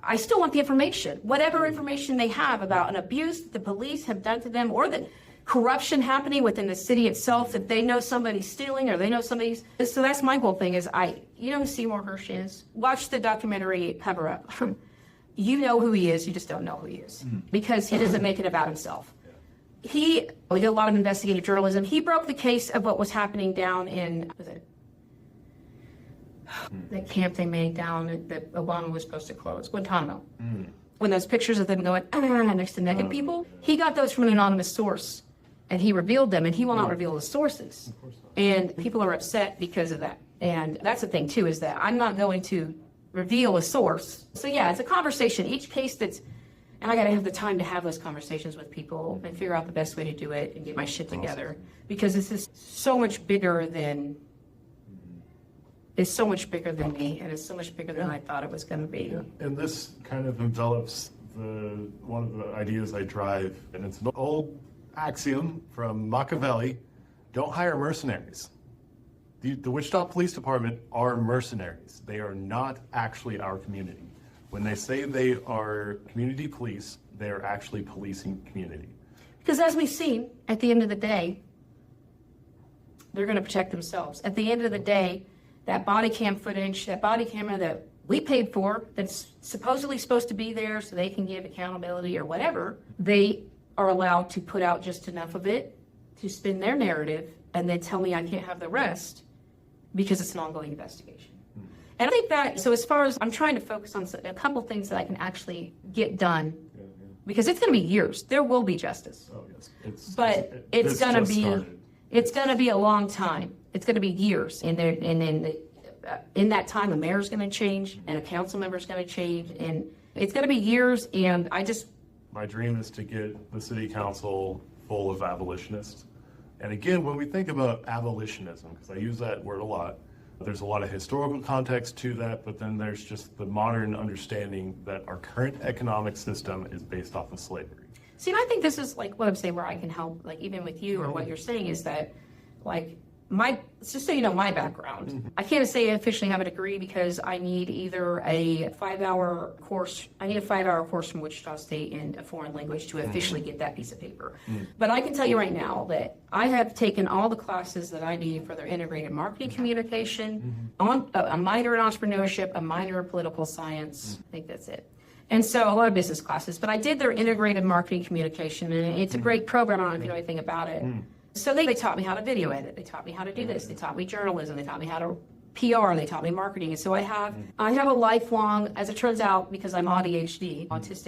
I still want the information, whatever information they have about an abuse that the police have done to them, or the corruption happening within the city itself, that they know somebody's stealing, or they know somebody's. So that's my whole thing is you know who Seymour Hersh is? Watch the documentary Cover Up. You know who he is, you just don't know who he is, because he doesn't make it about himself. He did a lot of investigative journalism. He broke the case of what was happening down in, that camp they made down that Obama was supposed to close, Guantanamo. When those pictures of them going next to naked people, he got those from an anonymous source, and he revealed them, and he will not reveal the sources. And people are upset because of that. And that's the thing too, is that I'm not going to reveal a source. So yeah, it's a conversation. Each case and I got to have the time to have those conversations with people and figure out the best way to do it and get my shit together, because this is so much bigger than. It's so much bigger than me, and it's so much bigger than I thought it was going to be. And this kind of envelops one of the ideas I drive, and it's an old axiom from Machiavelli: don't hire mercenaries. The Wichita Police Department are mercenaries. They are not actually our community. When they say they are community police, they are actually policing community. Because as we've seen, at the end of the day, they're going to protect themselves. At the end of the day, that body cam footage, that body camera that we paid for, that's supposedly supposed to be there so they can give accountability or whatever, they are allowed to put out just enough of it to spin their narrative and then tell me I can't have the rest because it's an ongoing investigation. And I think that, so as far as I'm trying to focus on a couple things that I can actually get done, because it's going to be years. There will be justice. Oh, yes. It's going to be a long time. It's going to be years. And in that time, the mayor's going to change and a council member's going to change. And it's going to be years. And my dream is to get the city council full of abolitionists. And again, when we think about abolitionism, because I use that word a lot, there's a lot of historical context to that, but then there's just the modern understanding that our current economic system is based off of slavery. See, and I think this is like what I'm saying, where I can help, like even with you, or what you're saying is that, like, just so you know my background, I can't say I officially have a degree because I need either a 5-hour course, from Wichita State in a foreign language to officially get that piece of paper. But I can tell you right now that I have taken all the classes that I need for their integrated marketing communication, on a minor in entrepreneurship, a minor in political science. I think that's it. And so a lot of business classes, but I did their integrated marketing communication, and it's a great program. I don't know if you know anything about it. So they taught me how to video edit. They taught me how to do this. They taught me journalism. They taught me how to PR. They taught me marketing. And so I have a lifelong, as it turns out, because I'm autistic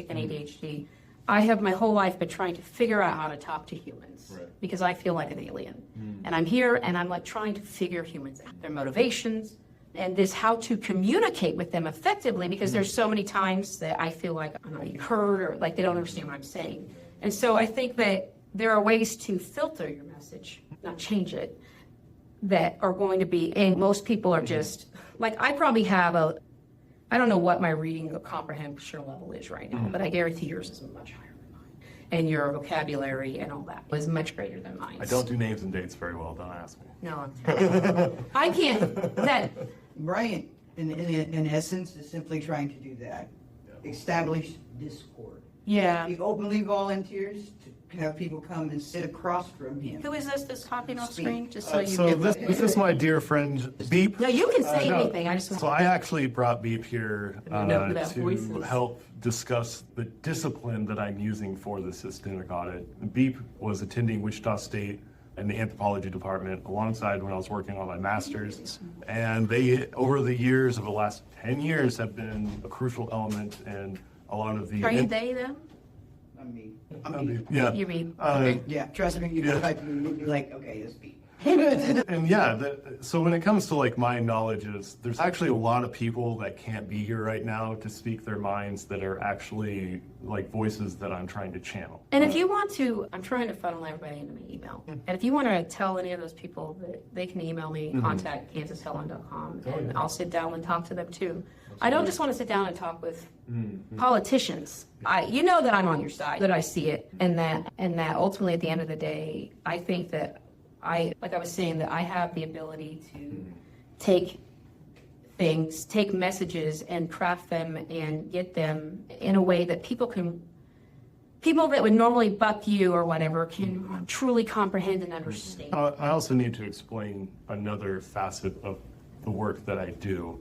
and ADHD, I have my whole life been trying to figure out how to talk to humans, because I feel like an alien. And I'm here and I'm like trying to figure humans out, their motivations, and this how to communicate with them effectively, because there's so many times that I feel like I'm not being heard, or like they don't understand what I'm saying. And so I think that there are ways to filter your message, not change it, that are going to be, and most people are just, like I probably have I don't know what my reading or comprehension level is right now, but I guarantee yours is much higher than mine. And your vocabulary and all that is much greater than mine. I don't do names and dates very well, don't ask me. No, I can't. Bryant, in essence, is simply trying to do that. Establish discord. Yeah. He openly volunteers to have people come and sit across from him. Who is this that's talking off Speak. screen? Just so you So get this is my dear friend Beep. No, you can say No. anything. I just So I actually brought Beep here know who that to voice is. help discuss the discipline that I'm using for the systemic audit. Beep was attending Wichita State in the anthropology department alongside when I was working on my master's. And they, over the years, of the last 10 years, have been a crucial element in a lot of the... Are you they them? I mean, Yeah. You mean? yeah, trust me, you'd be like, okay, this beat. And yeah, so when it comes to like my knowledges, there's actually a lot of people that can't be here right now to speak their minds that are actually like voices that I'm trying to channel. And if you want to, I'm trying to funnel everybody into my email. And if you want to tell any of those people that they can email me, contact kansashelen.com, and I'll sit down and talk to them too. I don't just want to sit down and talk with politicians. You know that I'm on your side, that I see it, and that ultimately at the end of the day, I think that like I was saying, that I have the ability to take things, take messages and craft them and get them in a way that people that would normally buck you or whatever can truly comprehend and understand. I also need to explain another facet of the work that I do.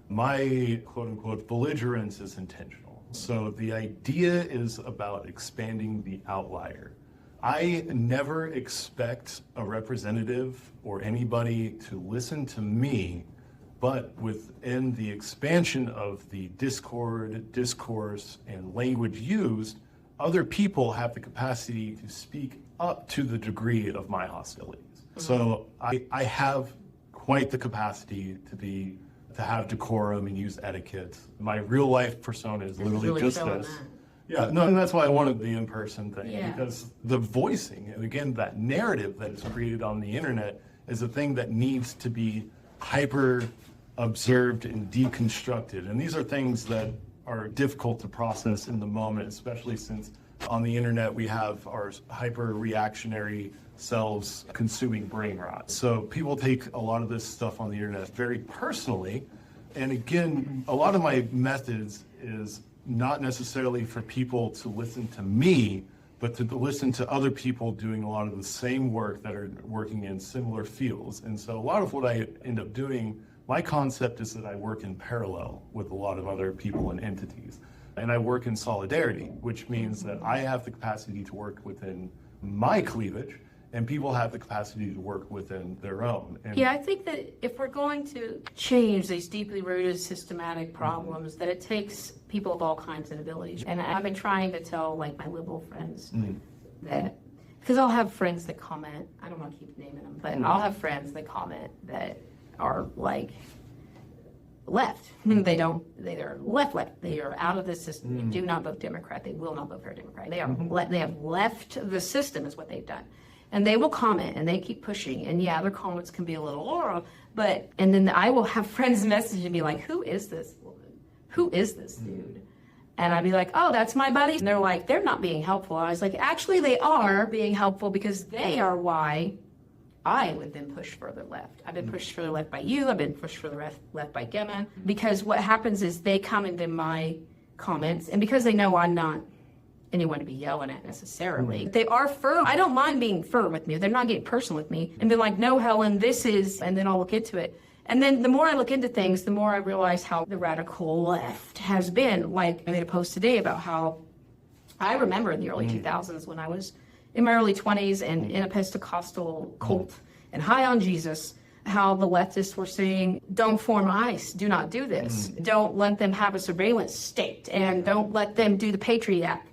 My quote-unquote belligerence is intentional. So the idea is about expanding the outlier. I never expect a representative or anybody to listen to me, but within the expansion of the discourse, and language used, other people have the capacity to speak up to the degree of my hostilities. So I have quite the capacity to have decorum and use etiquette. My real life persona is literally really just showing this. that. Yeah, no, and that's why I wanted the in-person thing, Yeah. because the voicing, and again, that narrative that is created on the internet is a thing that needs to be hyper observed and deconstructed. And these are things that are difficult to process in the moment, especially since on the internet we have our hyper reactionary selves consuming brain rot. So people take a lot of this stuff on the internet very personally. And again, a lot of my methods is not necessarily for people to listen to me, but to listen to other people doing a lot of the same work that are working in similar fields. And so a lot of what I end up doing, my concept is that I work in parallel with a lot of other people and entities. And I work in solidarity, which means that I have the capacity to work within my cleavage, and people have the capacity to work within their own. And Yeah, I think that if we're going to change these deeply rooted systematic problems, that it takes people of all kinds of abilities. And I've been trying to tell like my liberal friends that, because I'll have friends that comment, I don't want to keep naming them, but I'll have friends that comment that are like left. They're left. They are out of the system. They do not vote Democrat. They will not vote for a Democrat. They have left the system is what they've done. And they will comment and they keep pushing. And yeah, their comments can be a little, and then I will have friends message and be like, who is this woman? Who is this dude? And I'd be like, oh, that's my buddy. And they're like, they're not being helpful. I was like, actually, they are being helpful because they are why I would then push further left. I've been pushed further left by you. I've been pushed further left by Gemma. Because what happens is they come into my comments, and because they know I'm not anyone to be yelling at necessarily, they are firm. I don't mind being firm with me. They're not getting personal with me. And they're like, no, Helen, this is, and then I'll look into it. And then the more I look into things, the more I realize how the radical left has been. Like I made a post today about how I remember in the early 2000s when I was in my early 20s and in a Pentecostal cult and high on Jesus, how the leftists were saying, don't form ICE, do not do this. Don't let them have a surveillance state, and don't let them do the Patriot Act.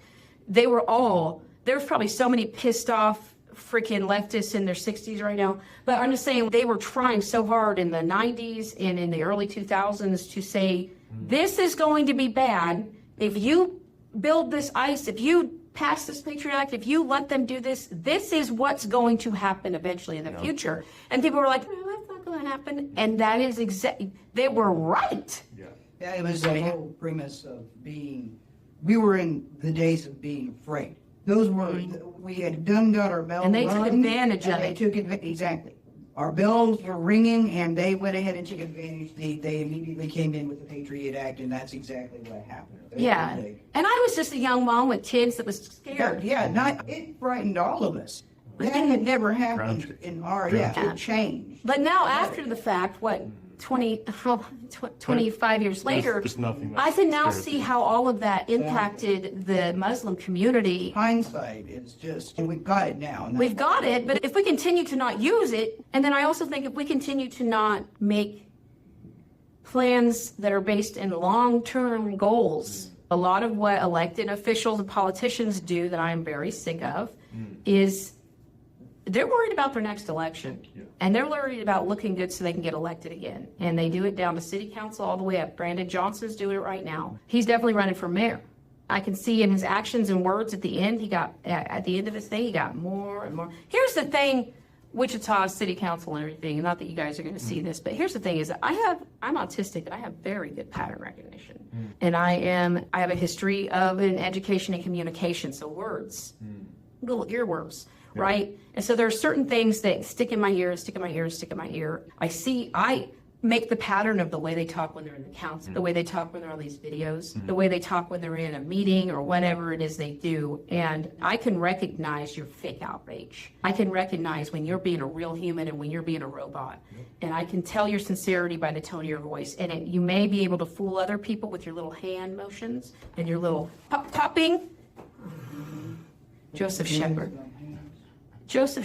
There's probably so many pissed off freaking leftists in their 60s right now, but I'm just saying they were trying so hard in the 90s and in the early 2000s to say, this is going to be bad if you build this ICE, if you pass this Patriot Act, if you let them do this, this is what's going to happen eventually in the future. And people were like, no, that's not going to happen. And that is exactly, they were right. Yeah, it was the whole premise of we were in the days of being afraid. Those were, we had got our belt. And they took advantage of They it. took advantage, exactly. our bells were ringing, and they went ahead and took advantage. They immediately came in with the Patriot Act, and that's exactly what happened. Yeah. And I was just a young mom with kids that was scared. It frightened all of us. That had never happened Ground- in our, Yeah. it changed. But now after the fact, what, 25 years later, There's nothing I can now scares see me. how all of that impacted the Muslim community. Hindsight is just, and we've got it now. and We've got it, but if we continue to not use it, and then I also think if we continue to not make plans that are based in long-term goals, a lot of what elected officials and politicians do that I am very sick of is they're worried about their next election. And they're worried about looking good so they can get elected again. And they do it down to city council all the way up. Brandon Johnson's doing it right now. He's definitely running for mayor. I can see in his actions and words at the end, at the end of his thing, he got more and more. Here's the thing, Wichita City Council and everything, not that you guys are going to see this, but here's the thing is I'm autistic and I have very good pattern recognition. And I have a history of an education and communication, so words, little earworms. Right? And so there are certain things that stick in my ear, stick in my ear, stick in my ear. I make the pattern of the way they talk when they're in the council, the way they talk when they're on these videos, the way they talk when they're in a meeting or whatever it is they do. And I can recognize your fake outrage. I can recognize when you're being a real human and when you're being a robot. And I can tell your sincerity by the tone of your voice. And you may be able to fool other people with your little hand motions and your little popping. Joseph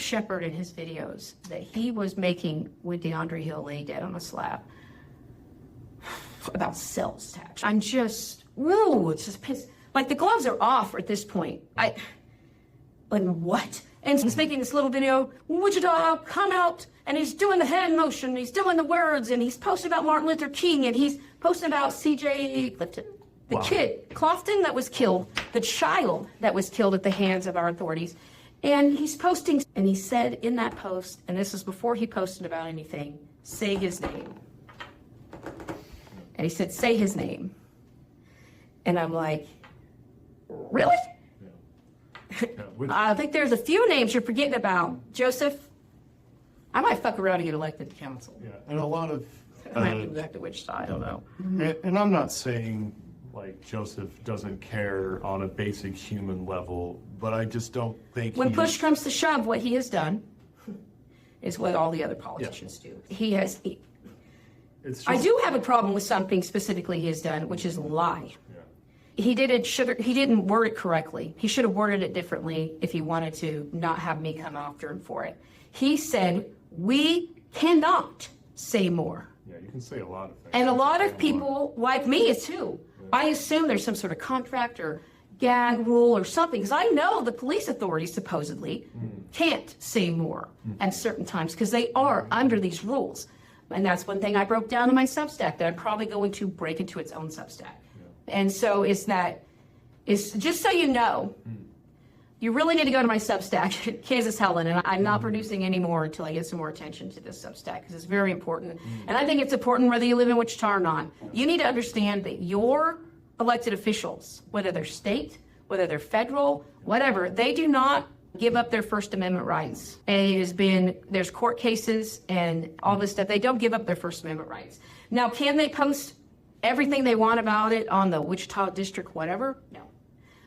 Shepard in his videos that he was making with DeAndre Hill lay dead on a slab about sales tax. I'm just, it's just pissed. Like the gloves are off at this point. Like what? And he's making this little video, Wichita, come out, and he's doing the hand motion, he's doing the words, and he's posting about Martin Luther King, and he's posting about CJ Clifton. The kid, Clofton, that was killed, the child that was killed at the hands of our authorities. And he's posting, and he said in that post, and this is before he posted about anything, say his name. And he said, say his name. And I'm like, really? I think there's a few names you're forgetting about. Joseph, I might fuck around and get elected to council. Yeah, and a lot of, I might move back to Wichita, I don't know. and I'm not saying like Joseph doesn't care on a basic human level, but I just don't think When push comes to shove, what he has done is what all the other politicians do. it's just, I do have a problem with something specifically he has done, which is lie. He didn't word it correctly. He should have worded it differently if he wanted to not have me come after him for it. He said, we cannot say more. Yeah, you can say a lot of things. And a lot of people, like me, too. I assume there's some sort of contract or gag rule or something, because I know the police authorities supposedly can't say more at certain times because they are under these rules. And that's one thing I broke down in my Substack that I'm probably going to break into its own Substack. And so it's just so you know, you really need to go to my Substack, Kansas Helen, and I'm not producing anymore until I get some more attention to this Substack because it's very important. And I think it's important whether you live in Wichita or not. You need to understand that your elected officials, whether they're state, whether they're federal, whatever, they do not give up their First Amendment rights. And there's court cases and all this stuff. They don't give up their First Amendment rights. Now, can they post everything they want about it on the Wichita district, whatever? No.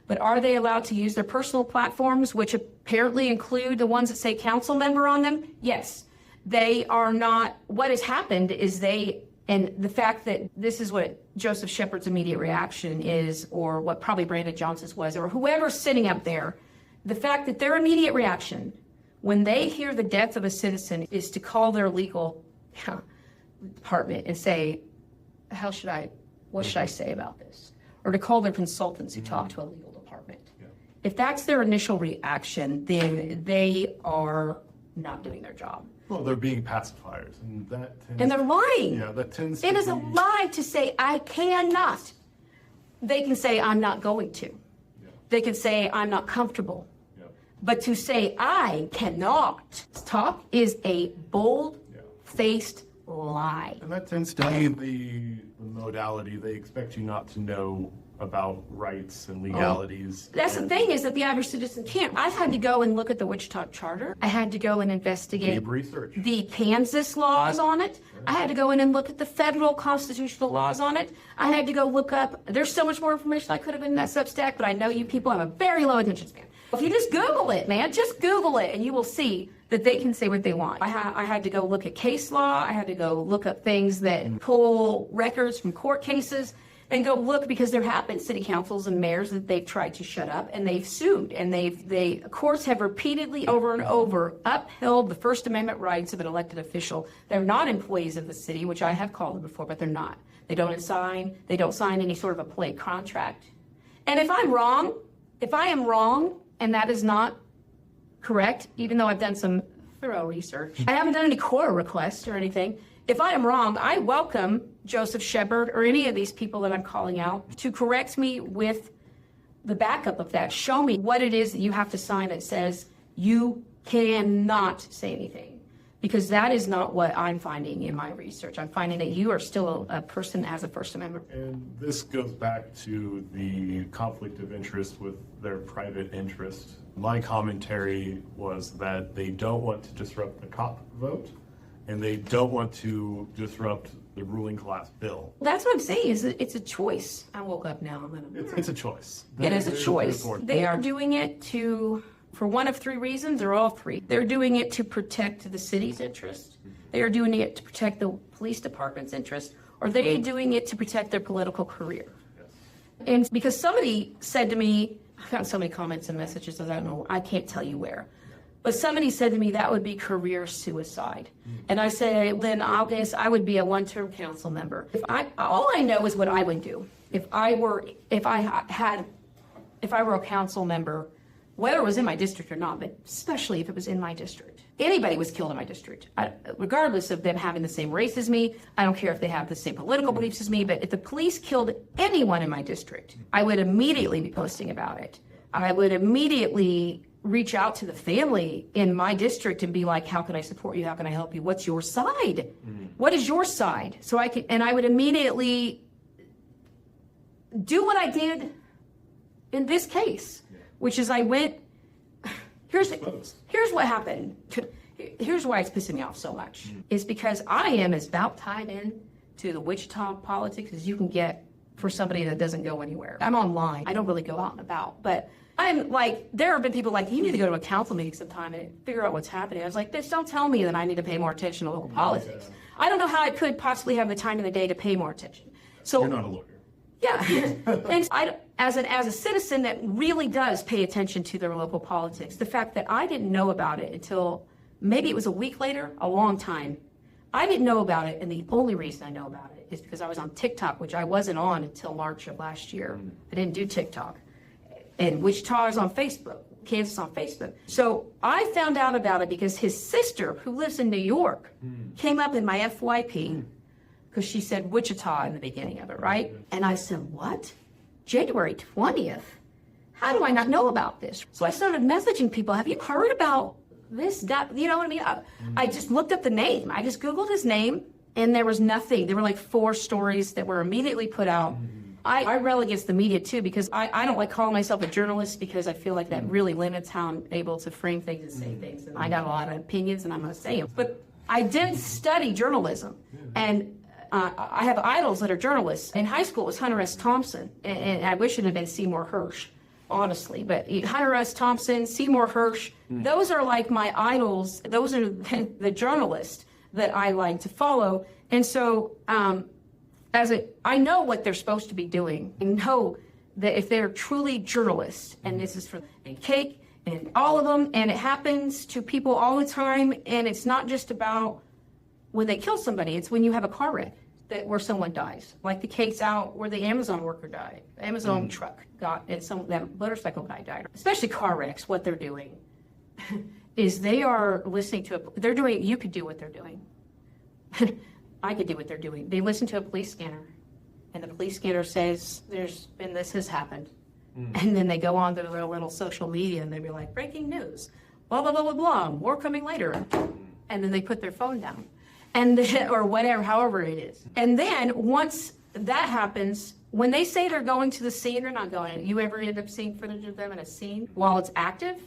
But are they allowed to use their personal platforms, which apparently include the ones that say council member on them? Yes. They are not. What has happened is and the fact that this is what Joseph Shepard's immediate reaction is, or what probably Brandon Johnson's was, or whoever's sitting up there, the fact that their immediate reaction when they hear the death of a citizen is to call their legal department and say, what should I say about this? Or to call their consultants who talk to a legal department. Yeah. If that's their initial reaction, then they are not doing their job. Well, they're being pacifiers, and they're lying. Yeah, that tends to It is a lie to say, I cannot. They can say, I'm not going to. Yeah. They can say, I'm not comfortable. Yeah. But to say, I cannot talk is a bold-faced lie. And that tends to be the modality. They expect you not to know about rights and legalities. That's the and thing, is that the average citizen can't. I had to go and look at the Wichita Charter. I had to go and investigate deep research. the Kansas laws on it. I had to go in and look at the federal constitutional laws on it. I had to go look up, there's so much more information I could have been in that Substack, but I know you people have a very low attention span. If you just Google it, man, just Google it, and you will see that they can say what they want. I had to go look at case law. I had to go look up things that pull records from court cases and go look, because there have been city councils and mayors that they've tried to shut up, and they've sued, and courts have repeatedly over and over upheld the First Amendment rights of an elected official. They're not employees of the city, which I have called them before, but they're not. They don't sign any sort of a polite contract. And if I am wrong, and that is not correct, even though I've done some thorough research, I haven't done any court requests or anything. If I am wrong, I welcome Joseph Shepard or any of these people that I'm calling out to correct me with the backup of that. Show me what it is that you have to sign that says you cannot say anything, because that is not what I'm finding in my research. I'm finding that you are still a person as a First Amendment. And this goes back to the conflict of interest with their private interest. My commentary was that they don't want to disrupt the cop vote, and they don't want to disrupt the ruling class bill. That's what I'm saying, is that it's a choice. I woke up now. It's a choice. It is a choice. They are doing it for one of three reasons, or all three. They're doing it to protect the city's interest. They are doing it to protect the police department's interest, or they are doing it to protect their political career. Yes. And because somebody said to me, I found so many comments and messages, I don't know, I can't tell you where. But somebody said to me that would be career suicide. And I said, then I would be a one-term council member. All I know is what I would do. If I were a council member, whether it was in my district or not, but especially if it was in my district. Anybody was killed in my district, regardless of them having the same race as me. I don't care if they have the same political beliefs as me, but if the police killed anyone in my district, I would immediately be posting about it. I would immediately reach out to the family in my district and be like, how can I support you? How can I help you? What's your side? What is your side? So I would immediately do what I did in this case, which is I went, here's what happened. Here's why it's pissing me off so much, is because I am as about tied in to the Wichita politics as you can get for somebody that doesn't go anywhere. I'm online. I don't really go out and about, but I'm like, there have been people like, you need to go to a council meeting sometime and figure out what's happening. I was like, just don't tell me that I need to pay more attention to local politics. I don't know how I could possibly have the time in the day to pay more attention. So You're not a lawyer. yeah, and as a citizen that really does pay attention to their local politics, the fact that I didn't know about it until maybe it was a week later, a long time. I didn't know about it, and the only reason I know about it is because I was on TikTok, which I wasn't on until March of last year. I didn't do TikTok. And Wichita is on Facebook, Kansas on Facebook. So I found out about it because his sister, who lives in New York, came up in my FYP because she said Wichita in the beginning of it, right? And I said, what? January 20th? How do I not know about this? So I started messaging people, have you heard about this? That, you know what I mean? I just looked up the name. I just Googled his name, and there was nothing. There were like 4 stories that were immediately put out. I rail against the media too, because I don't like calling myself a journalist, because I feel like that really limits how I'm able to frame things and say things. And I got a lot of opinions, and I'm going to say them. But I did study journalism, and I have idols that are journalists. In high school, it was Hunter S. Thompson, and I wish it had been Seymour Hersh, honestly. But Hunter S. Thompson, Seymour Hersh, those are like my idols. Those are the journalists that I like to follow. And so I know what they're supposed to be doing. I know that if they're truly journalists, and this is for and Cake and all of them, and it happens to people all the time, and it's not just about when they kill somebody, it's when you have a car wreck where someone dies, like the case out where the Amazon worker died, Amazon truck got, and that motorcycle guy died. Especially car wrecks, what they're doing is they are listening to you could do what they're doing. I could do what they're doing. They listen to a police scanner, and the police scanner says, this has happened. And then they go on to their little social media, and they be like, breaking news, blah, blah, blah, blah, blah, more coming later. And then they put their phone down, or whatever, however it is. And then once that happens, when they say they're going to the scene, they're not going. You ever end up seeing footage of them in a scene while it's active?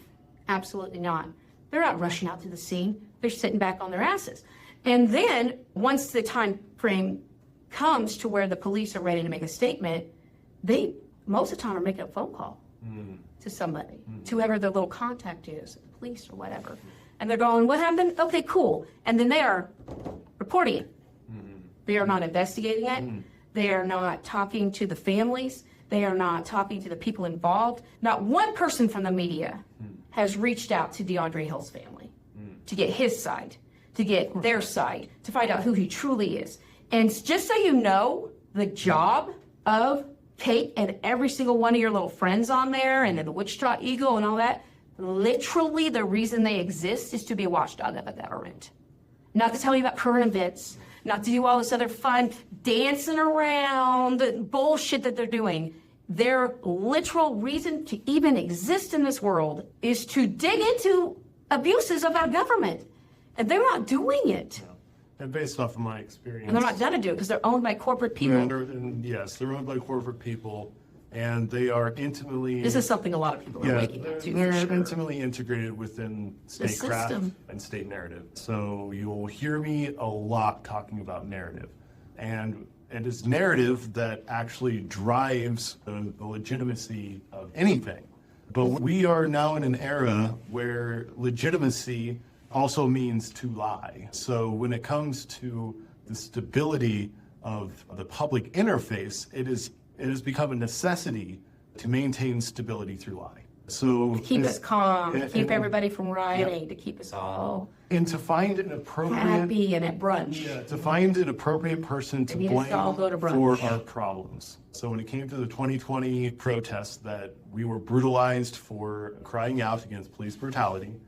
Absolutely not. They're not rushing out to the scene. They're sitting back on their asses. And then once the time frame comes to where the police are ready to make a statement, they most of the time are making a phone call to somebody, to whoever their little contact is, the police or whatever. And they're going, what happened? Okay, cool. And then they are reporting it. They are not investigating it. They are not talking to the families. They are not talking to the people involved. Not one person from the media has reached out to DeAndre Hill's family to get his side, to get their side, to find out who he truly is. And just so you know, the job of Kate and every single one of your little friends on there and the Wichita Eagle and all that, literally the reason they exist is to be a watchdog of the government. Not to tell you about current events, not to do all this other fun dancing around, the bullshit that they're doing. Their literal reason to even exist in this world is to dig into abuses of our government. And they're not doing it. And based off of my experience. And they're not going to do it because they're owned by corporate people. Yes, they're owned by corporate people, and they are intimately. This is something a lot of people are waking up to. They're Sure. intimately integrated within statecraft system. and state narrative. So you'll hear me a lot talking about narrative, and it's narrative that actually drives the legitimacy of anything. But we are now in an era where legitimacy also means to lie. So when it comes to the stability of the public interface, it has become a necessity to maintain stability through lie. So Keep us calm, and- keep and- everybody from rioting, to keep us all and to find an appropriate happy and at brunch. to find an appropriate person to Maybe it's blame all go to brunch. for our problems. So when it came to the 2020 protests that we were brutalized for crying out against police brutality,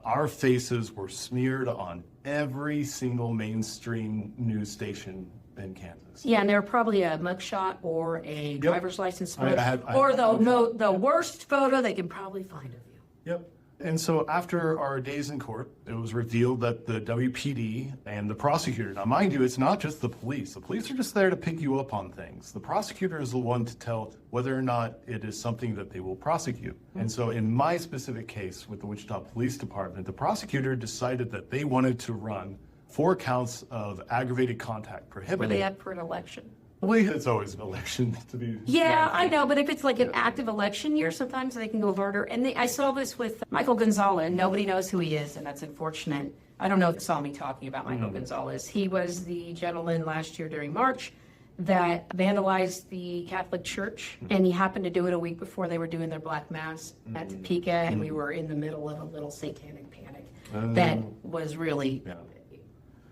our faces were smeared on every single mainstream news station in Kansas. Yeah, and they're probably a mugshot or a driver's license I photo, have- or the worst photo they can probably find of you. Yep. And so after our days in court, it was revealed that the WPD and the prosecutor, now mind you, it's not just the police. The police are just there to pick you up on things. The prosecutor is the one to tell whether or not it is something that they will prosecute. And so in my specific case with the Wichita Police Department, the prosecutor decided that they wanted to run 4 counts of aggravated contact Were prohibited. they up for an election? Well, it's always an election to be. Yeah, I know, but if it's like an active election year, sometimes they can go voter. And I saw this with Michael Gonzalez. Nobody knows who he is, and that's unfortunate. I don't know if you saw me talking about Michael Gonzalez. He was the gentleman last year during March that vandalized the Catholic Church, and he happened to do it a week before they were doing their Black Mass at Topeka, and we were in the middle of a little satanic panic that was really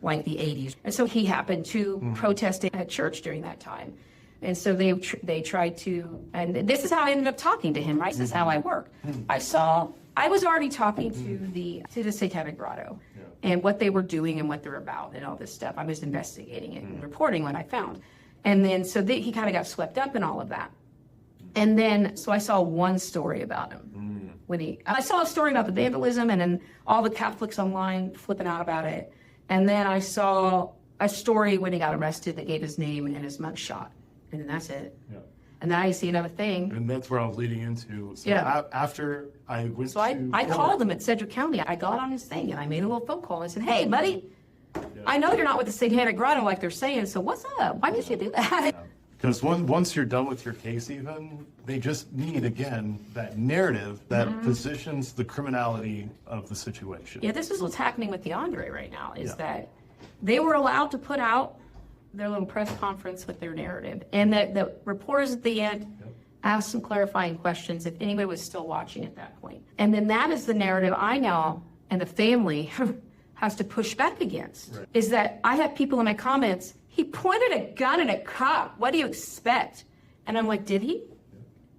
like the 80s. And so he happened to protest at church during that time. And so they tried to, and this is how I ended up talking to him, right? This is how I work. I was already talking to the Satanic Grotto and what they were doing and what they're about and all this stuff. I was investigating it and reporting what I found. And then, so he kind of got swept up in all of that. And then, so I saw one story about him. I saw a story about the vandalism and then all the Catholics online flipping out about it. And then I saw a story when he got arrested that gave his name and his mugshot. And then that's it. Yeah. And then I see another thing. And that's where I was leading into. So Yeah. after I went So I called him at Sedgwick County. I got on his thing and I made a little phone call. I said, hey, buddy, I know you're not with the Satanic Grotto like they're saying, so what's up? Why did you do that? Because once you're done with your case even, they just need, again, that narrative that positions the criminality of the situation. Yeah, this is what's happening with DeAndre right now, is that they were allowed to put out their little press conference with their narrative. And the reporters at the end asked some clarifying questions if anybody was still watching at that point. And then that is the narrative I now and the family has to push back against, is that I have people in my comments, he pointed a gun at a cop. What do you expect? And I'm like, did he?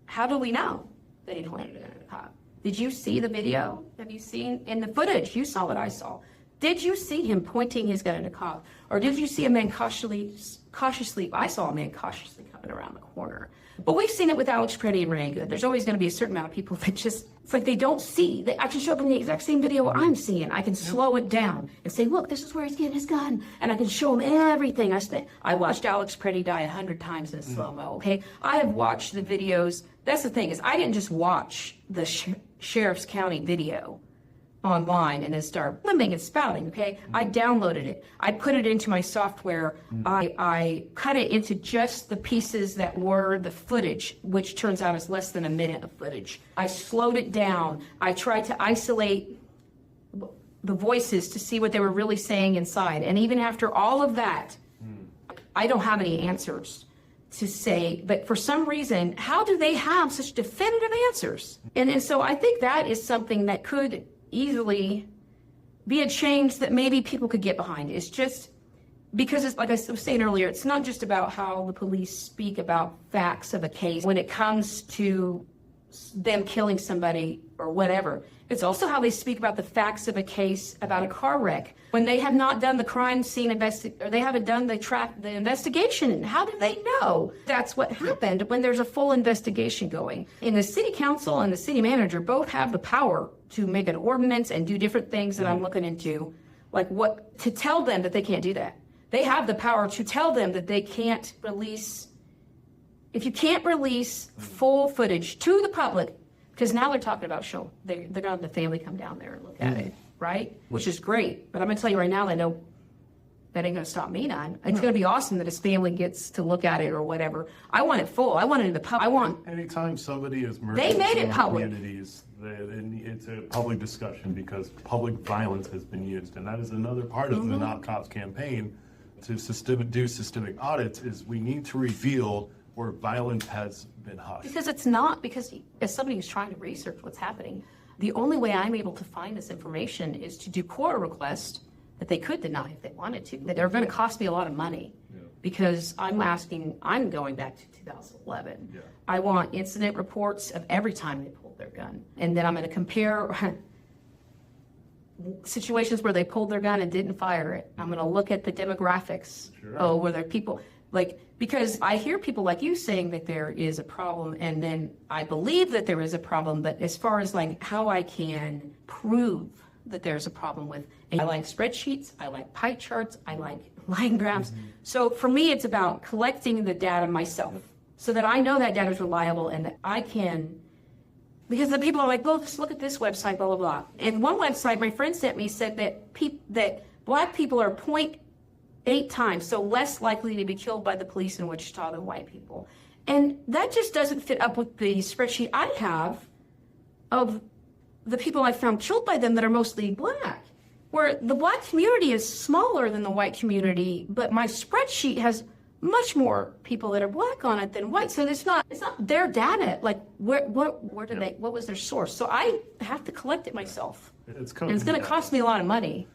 How do we know that he pointed a gun at a cop? Did you see the video? Have you seen in the footage? You saw what I saw. Did you see him pointing his gun at a cop? Or did you see a man cautiously, I saw a man cautiously coming around the corner. But we've seen it with Alex Preddy and Ray Good. There's always going to be a certain amount of people that just, it's like they don't see. I can show up in the exact same video I'm seeing. I can slow it down and say, look, this is where he's getting his gun. And I can show them everything. I watched Alex Preddy die 100 times in slow-mo, okay? I have watched the videos. That's the thing, is I didn't just watch the Sheriff's County video online and then start limbing and spouting, okay? I downloaded it. I put it into my software. I cut it into just the pieces that were the footage, which turns out is less than a minute of footage. I slowed it down. I tried to isolate the voices to see what they were really saying inside. And even after all of that, I don't have any answers to say, but for some reason, how do they have such definitive answers? And so I think that is something that could easily be a change that maybe people could get behind. It's just because it's like I was saying earlier, it's not just about how the police speak about facts of a case when it comes to them killing somebody or whatever. It's also how they speak about the facts of a case about a car wreck when they have not done the crime scene or they haven't done the investigation. How do they know that's what happened when there's a full investigation going? And the city council and the city manager both have the power to make an ordinance and do different things that I'm looking into, like what to tell them that they can't do that. They have the power to tell them that they can't release. If you can't release full footage to the public, because now they're talking about they're going to have the family come down there and look at it, right? Which is great. But I'm going to tell you right now, I know that ain't going to stop me none. It's going to be awesome that his family gets to look at it or whatever. I want it full. I want it in the public. Anytime somebody is murdered They made it public. Communities, it's a public discussion because public violence has been used. And that is another part of the Not Cops campaign to do systemic audits is we need to reveal where violence has been hushed. Because it's not, because as somebody who's trying to research what's happening, the only way I'm able to find this information is to do court requests that they could deny if they wanted to, that are going to cost me a lot of money. Because I'm going back to 2011. I want incident reports of every time they pulled their gun. And then I'm going to compare situations where they pulled their gun and didn't fire it. I'm going to look at the demographics. Were there people, because I hear people like you saying that there is a problem, and then I believe that there is a problem, but as far as how I can prove that there's a problem with, I like spreadsheets, I like pie charts, I like line graphs. So for me, it's about collecting the data myself so that I know that data is reliable and that I can, because the people are like, well, just look at this website, blah, blah, blah. And one website my friend sent me said that that black people are 0.8 times, so less likely to be killed by the police in Wichita than white people. And that just doesn't fit up with the spreadsheet I have of the people I found killed by them that are mostly black, where the black community is smaller than the white community, but my spreadsheet has much more people that are black on it than white. So it's not their data. What was their source? So I have to collect it myself. And it's going to cost me a lot of money.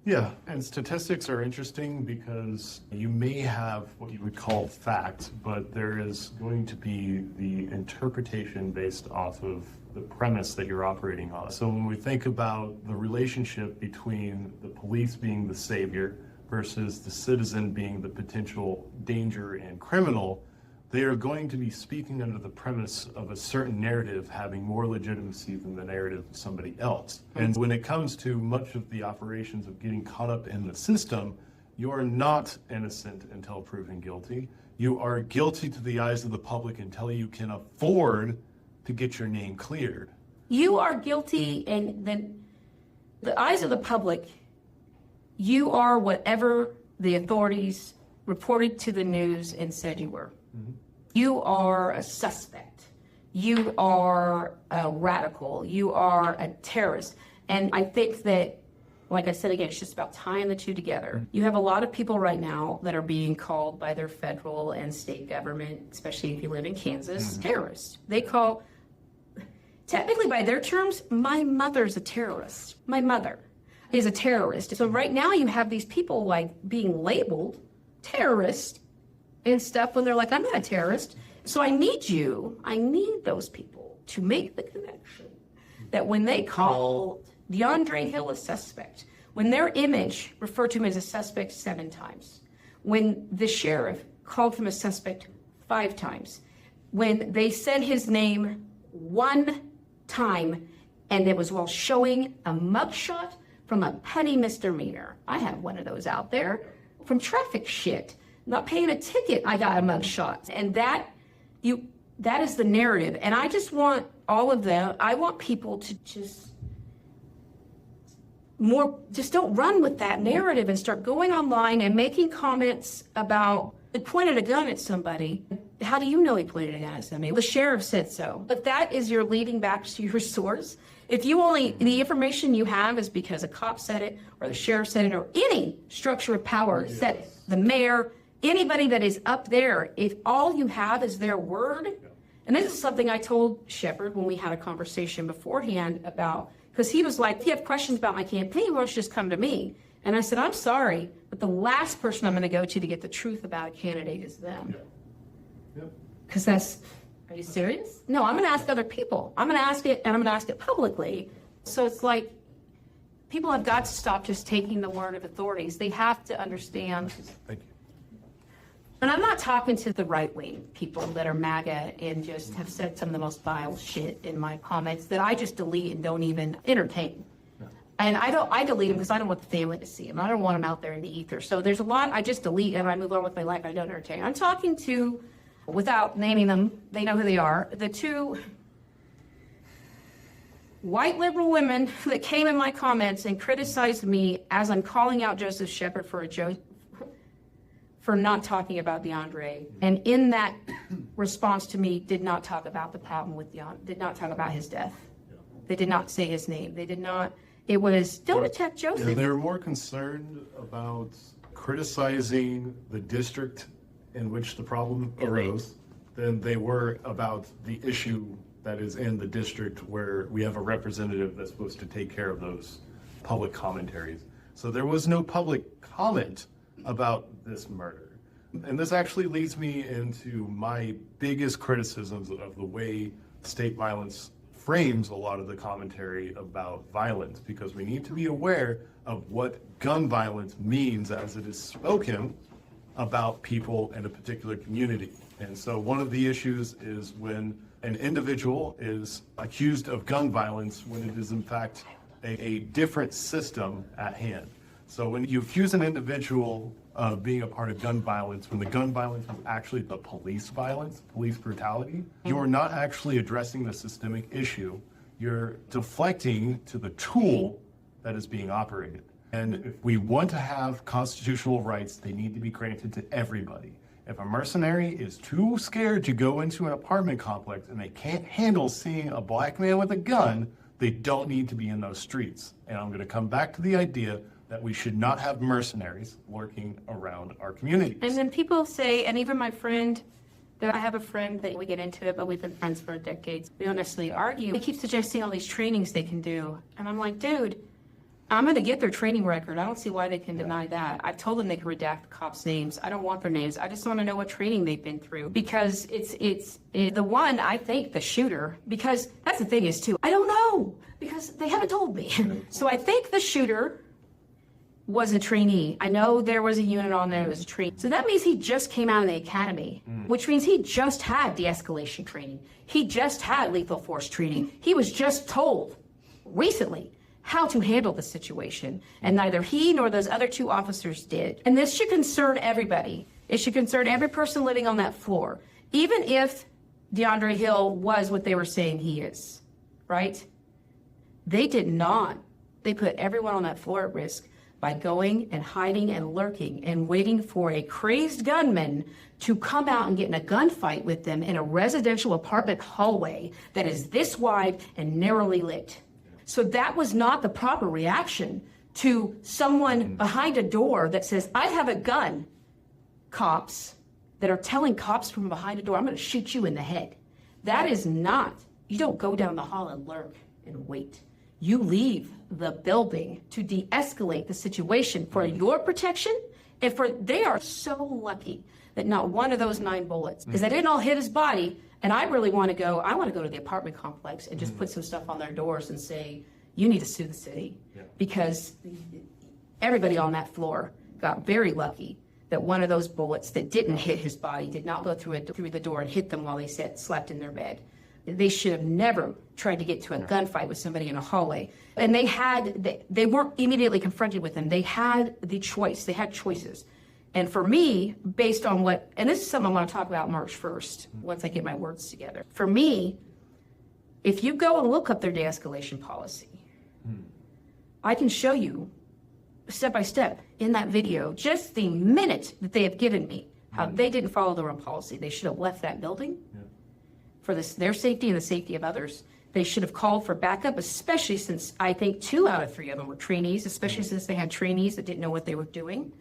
Yeah, and statistics are interesting because you may have what you would call fact, but there is going to be the interpretation based off of the premise that you're operating on. So when we think about the relationship between the police being the savior versus the citizen being the potential danger and criminal, they are going to be speaking under the premise of a certain narrative having more legitimacy than the narrative of somebody else. And when it comes to much of the operations of getting caught up in the system, you are not innocent until proven guilty. You are guilty to the eyes of the public until you can afford to get your name cleared. You are guilty, and then the eyes of the public, you are whatever the authorities reported to the news and said you were. You are a suspect. You are a radical. You are a terrorist. And I think that, like I said again, it's just about tying the two together. You have a lot of people right now that are being called by their federal and state government, especially if you live in Kansas, terrorists. They call, technically by their terms, my mother's a terrorist. My mother is a terrorist. So right now you have these people being labeled terrorists and stuff when they're like, I'm not a terrorist. So I need those people to make the connection that when they called DeAndre Hill a suspect, when their image referred to him as a suspect 7 times, when the sheriff called him a suspect 5 times, when they said his name one time, and it was while showing a mugshot from a petty misdemeanor. I have one of those out there from traffic shit. Not paying a ticket, I got a mugshot. And that is the narrative. And I just want all of them, I want people to just don't run with that narrative and start going online and making comments about, it pointed a gun at somebody. How do you know he pointed a gun at somebody? The sheriff said so. But that is your leading back to your source. If the information you have is because a cop said it, or the sheriff said it, or any structure of power said it, the mayor, anybody that is up there, if all you have is their word, and this is something I told Shepard when we had a conversation beforehand about, because he was like, if you have questions about my campaign, why don't you just come to me? And I said, I'm sorry, but the last person I'm going to go to get the truth about a candidate is them. Because are you serious? No, I'm going to ask other people. I'm going to ask it, and I'm going to ask it publicly. So it's like, people have got to stop just taking the word of authorities. They have to understand. Thank you. And I'm not talking to the right-wing people that are MAGA and just have said some of the most vile shit in my comments that I just delete and don't even entertain. And I delete them because I don't want the family to see them. I don't want them out there in the ether. So there's a lot I just delete and I move on with my life. I don't entertain. I'm talking to, without naming them, they know who they are, the two white liberal women that came in my comments and criticized me as I'm calling out Joseph Shepard for not talking about DeAndre. And in that response to me, did not talk about the problem with DeAndre, did not talk about his death. They did not say his name. They did not, it was, don't attack Joseph. Yeah, they were more concerned about criticizing the district in which the problem arose than they were about the issue that is in the district where we have a representative that's supposed to take care of those public commentaries. So there was no public comment about this murder. And this actually leads me into my biggest criticisms of the way state violence frames a lot of the commentary about violence, because we need to be aware of what gun violence means as it is spoken about people in a particular community. And so one of the issues is when an individual is accused of gun violence when it is in fact a different system at hand. So when you accuse an individual of being a part of gun violence, when the gun violence is actually the police violence, police brutality, you're not actually addressing the systemic issue. You're deflecting to the tool that is being operated. And if we want to have constitutional rights, they need to be granted to everybody. If a mercenary is too scared to go into an apartment complex and they can't handle seeing a black man with a gun, they don't need to be in those streets. And I'm going to come back to the idea that we should not have mercenaries lurking around our communities. And then people say, and even my friend, I have a friend that we get into it, but we've been friends for decades. We don't necessarily argue. They keep suggesting all these trainings they can do. And I'm like, dude, I'm going to get their training record. I don't see why they can deny that. I've told them they can redact the cops' names. I don't want their names. I just want to know what training they've been through. Because it's the one, I think, the shooter, because that's the thing is, too, I don't know, because they haven't told me. So I think the shooter was a trainee. I know there was a unit on there that was a trainee. So that means he just came out of the academy, which means he just had de-escalation training. He just had lethal force training. He was just told recently how to handle the situation. And neither he nor those other two officers did. And this should concern everybody. It should concern every person living on that floor. Even if DeAndre Hill was what they were saying he is, right? They did not. They put everyone on that floor at risk by going and hiding and lurking and waiting for a crazed gunman to come out and get in a gunfight with them in a residential apartment hallway that is this wide and narrowly lit. So that was not the proper reaction to someone behind a door that says, I have a gun, cops, that are telling cops from behind a door, I'm going to shoot you in the head. That is not, you don't go down the hall and lurk and wait. You leave the building to de-escalate the situation for your protection. And they are so lucky that not one of those 9 bullets, because they didn't all hit his body. And I really want to go to the apartment complex and just put some stuff on their doors and say, you need to sue the city. Because everybody on that floor got very lucky that one of those bullets that didn't hit his body did not go through the door and hit them while they slept in their bed. They should have never tried to get to a gunfight with somebody in a hallway. And they weren't immediately confronted with them. They had the choice. They had choices. And for me, based on and this is something I want to talk about March 1st, once I get my words together. For me, if you go and look up their de-escalation policy, I can show you step by step in that video, just the minute that they have given me, how they didn't follow their own policy. They should have left that building for their safety and the safety of others. They should have called for backup, especially since I think 2 out of 3 of them were trainees, especially since they had trainees that didn't know what they were doing.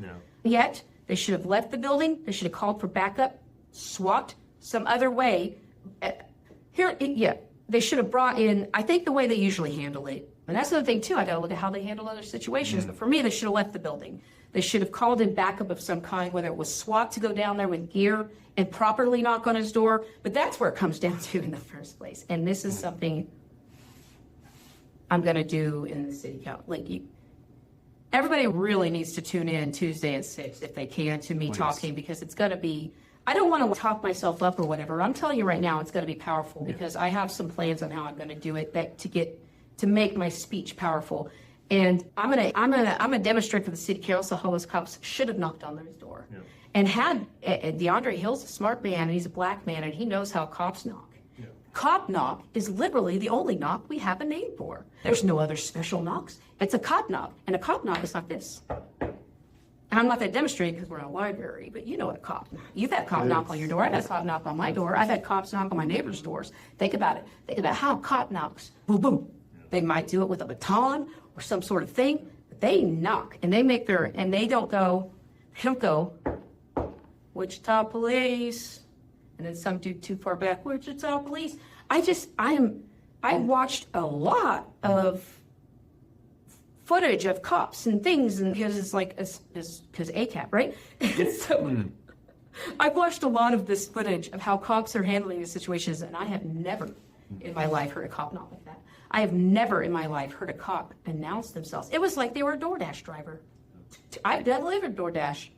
Yet, they should have left the building. They should have called for backup, swapped some other way. They should have brought in, I think the way they usually handle it, and that's another thing too, I gotta look at how they handle other situations, but for me, they should have left the building. They should have called in backup of some kind, whether it was SWAT to go down there with gear and properly knock on his door, but that's where it comes down to in the first place. And this is something I'm gonna do in the city council. Everybody really needs to tune in Tuesday at 6 if they can to me talking, because it's gonna be, I don't want to talk myself up or whatever. I'm telling you right now, it's going to be powerful because I have some plans on how I'm going to do it to make my speech powerful. And I'm gonna demonstrate for the city council how those cops should have knocked on their door. And had DeAndre Hill's a smart man and he's a black man and he knows how cops knock. Cop knock is literally the only knock we have a name for. There's no other special knocks. It's a cop knock, and a cop knock is like this. And I'm not going to demonstrate because we're in a library, but you know what a cop. You've had a cop knock on your door. I've had a cop knock on my door. I've had cops knock on my neighbor's doors. Think about it. Think about how a cop knocks. Boom, boom. They might do it with a baton or some sort of thing, but they knock and they make and they don't go, Wichita Police, and then some dude too far back, Wichita Police. I watched a lot of footage of cops and things, and because it's like, because ACAP, right? So I've watched a lot of this footage of how cops are handling these situations, and I have never in my life heard a cop knock like that. I have never in my life heard a cop announce themselves. It was like they were a DoorDash driver. I've delivered DoorDash.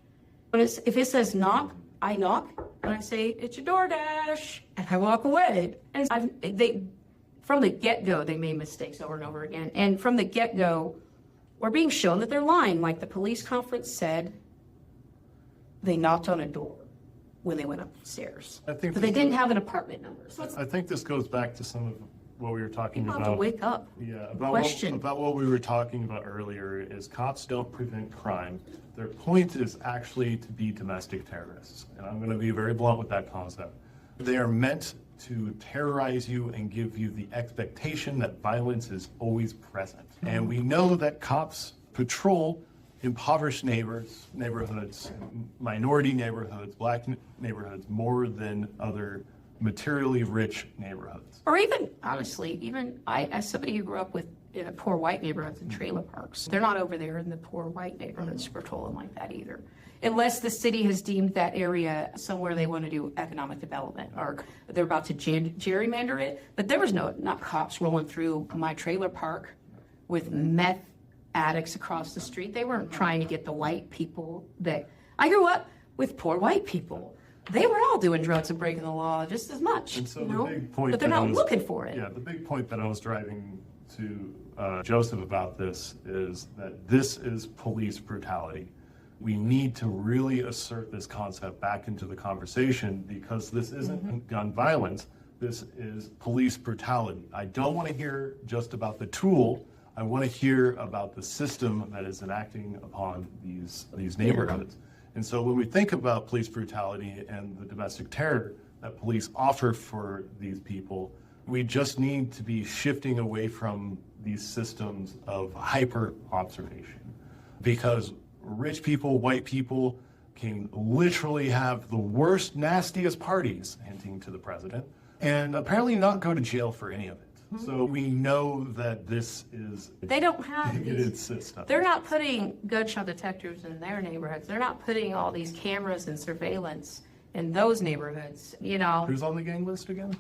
But if it says knock, I knock, and I say, it's your DoorDash, and I walk away. And from the get-go, they made mistakes over and over again. And from the get-go, we're being shown that they're lying. Like the police conference said, they knocked on a door when they went upstairs. But they didn't have an apartment number. So I think this goes back to some of what we were talking about. To wake up. Yeah, about what we were talking about earlier is cops don't prevent crime. Their point is actually to be domestic terrorists. And I'm going to be very blunt with that concept. They are meant to terrorize you and give you the expectation that violence is always present. And we know that cops patrol impoverished neighborhoods, minority neighborhoods, black neighborhoods more than other materially rich neighborhoods. Or even, honestly, I, as somebody who grew up with poor white neighborhoods and trailer parks, they're not over there in the poor white neighborhoods patrolling like that either. Unless the city has deemed that area somewhere they want to do economic development, or they're about to gerrymander it. But there was not cops rolling through my trailer park with meth addicts across the street. They weren't trying to get the white people that, I grew up with poor white people. They were all doing drugs and breaking the law just as much, and so the big point but they're not looking for it. Yeah, the big point that I was driving to Joseph about this is that this is police brutality. We need to really assert this concept back into the conversation, because this isn't gun violence, this is police brutality. I don't want to hear just about the tool, I want to hear about the system that is enacting upon these neighborhoods. And so when we think about police brutality and the domestic terror that police offer for these people, we just need to be shifting away from these systems of hyper observation, because rich people, white people can literally have the worst, nastiest parties, hinting to the president, and apparently not go to jail for any of it. So we know that this is they don't have its system. They're not putting gunshot detectors in their neighborhoods. They're not putting all these cameras and surveillance in those neighborhoods. Who's on the gang list again?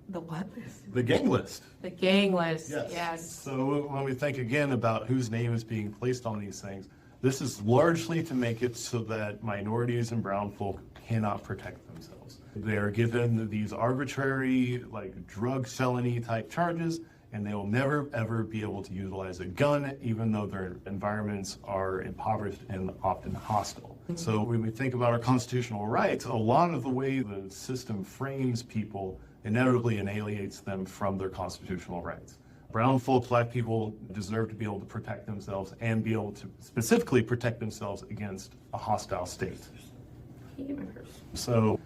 The what? The gang list. The gang list. Yes. Yes. So when we think again about whose name is being placed on these things, This is largely to make it so that minorities and brown folk cannot protect themselves. They are given these arbitrary, like drug felony type charges, and they will never ever be able to utilize a gun, even though their environments are impoverished and often hostile. So when we think about our constitutional rights, a lot of the way the system frames people inevitably annihilates them from their constitutional rights. Brown folks, black people deserve to be able to protect themselves and be able to specifically protect themselves against a hostile state. So,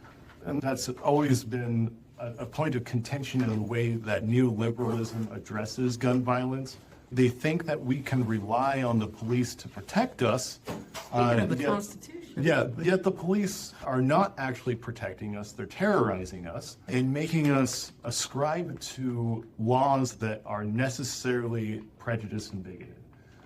and that's always been a point of contention in the way that neoliberalism addresses gun violence. They think that we can rely on the police to protect us. The Constitution. Yeah, yet the police are not actually protecting us. They're terrorizing us and making us ascribe to laws that are necessarily prejudiced and bigoted.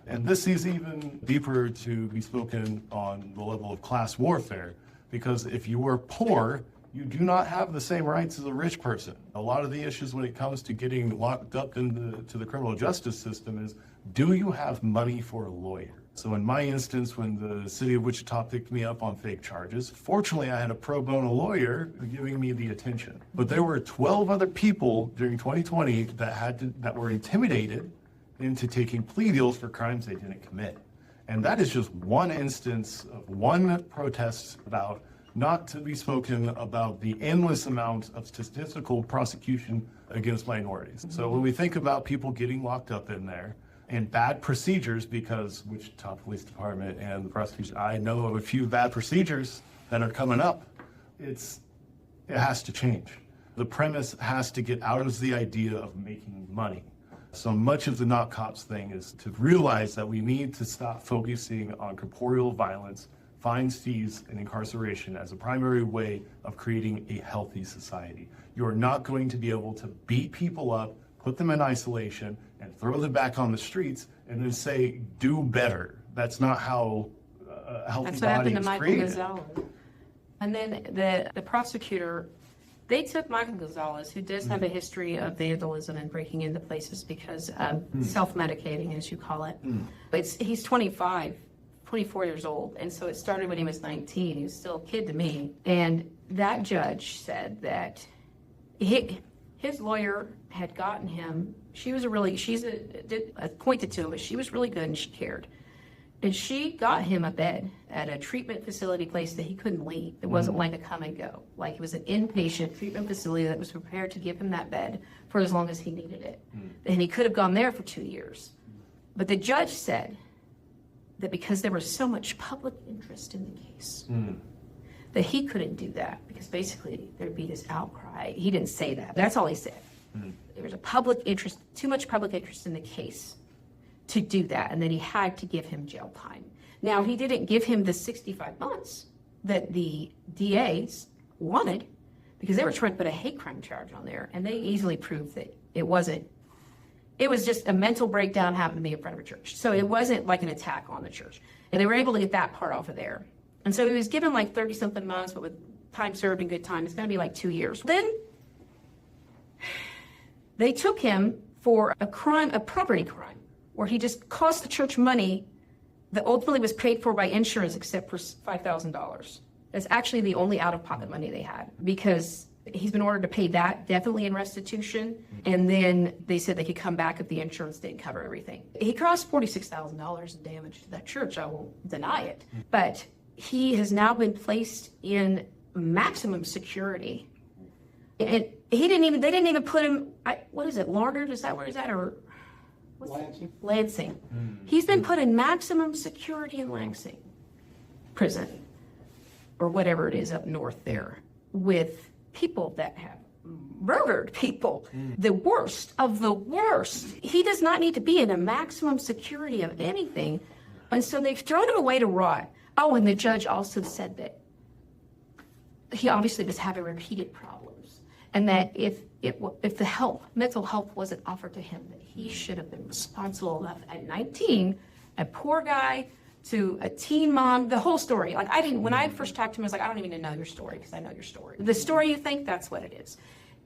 And this is even deeper to be spoken on the level of class warfare, because if you are poor, you do not have the same rights as a rich person. A lot of the issues when it comes to getting locked up into the criminal justice system is, do you have money for a lawyer? So in my instance, when the city of Wichita picked me up on fake charges, fortunately I had a pro bono lawyer giving me the attention. But there were 12 other people during 2020 that were intimidated into taking plea deals for crimes they didn't commit. And that is just one instance of one protest about, not to be spoken about the endless amount of statistical prosecution against minorities. So when we think about people getting locked up in there and bad procedures, because Wichita Police Department and the prosecution, I know of a few bad procedures that are coming up, it has to change. The premise has to get out of the idea of making money. So much of the Not Cops thing is to realize that we need to stop focusing on corporeal violence, fines, fees, and incarceration as a primary way of creating a healthy society. You are not going to be able to beat people up, put them in isolation, and throw them back on the streets and then say, do better. That's not how a healthy That's what body happened to is Michael created. Gonzalez. And then the prosecutor, they took Michael Gonzalez, who does have a history of vandalism and breaking into places because of self-medicating, as you call it. He's 24 years old, and so it started when he was 19. He was still a kid to me. And that judge said that his lawyer had gotten him, I pointed to him, but she was really good and she cared. And she got him a bed at a treatment facility place that he couldn't leave. It wasn't like a come and go. Like, it was an inpatient treatment facility that was prepared to give him that bed for as long as he needed it. And he could have gone there for 2 years. But the judge said that because there was so much public interest in the case, that he couldn't do that, because basically there'd be this outcry. He didn't say that. That's all he said. There was too much public interest in the case to do that, and then he had to give him jail time. Now, he didn't give him the 65 months that the DAs wanted, because they were trying to put a hate crime charge on there, and they easily proved that it wasn't. It was just a mental breakdown happened to me in front of a church. So it wasn't like an attack on the church. And they were able to get that part off of there. And so he was given like 30-something months, but with time served and good time, it's going to be like 2 years. Then they took him for a property crime, where he just cost the church money that ultimately was paid for by insurance, except for $5,000. That's actually the only out-of-pocket money they had, because he's been ordered to pay that, definitely in restitution, and then they said they could come back if the insurance didn't cover everything. He cost $46,000 in damage to that church. I won't deny it. But he has now been placed in maximum security. And they didn't even put him, what is it, Larned? Is that where he's at? Or Lansing. He's been put in maximum security in Lansing prison, or whatever it is up north there, with people that have murdered people, the worst of the worst. He does not need to be in a maximum security of anything. And so they've thrown him away to rot. Oh, and the judge also said that he obviously was having repeated problems, and that if the mental help wasn't offered to him, that he should have been responsible enough at 19, a poor guy, to a teen mom, the whole story. Like, when I first talked to him, I was like, I don't even know your story, because I know your story. The story you think, that's what it is.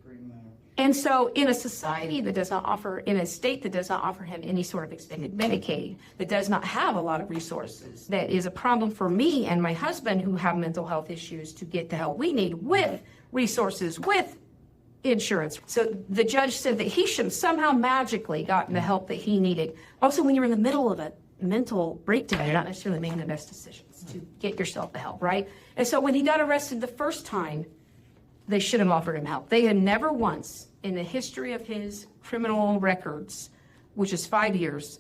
Pretty much. And so in a society that does not offer, in a state that does not offer him any sort of extended Medicaid, that does not have a lot of resources, that is a problem for me and my husband who have mental health issues to get the help we need with resources, with insurance. So the judge said that he should have somehow magically gotten the help that he needed. Also, when you're in the middle of a mental breakdown, you're not necessarily making the best decisions to get yourself the help, right? And so when he got arrested the first time, they should have offered him help. They had never once in the history of his criminal records, which is 5 years,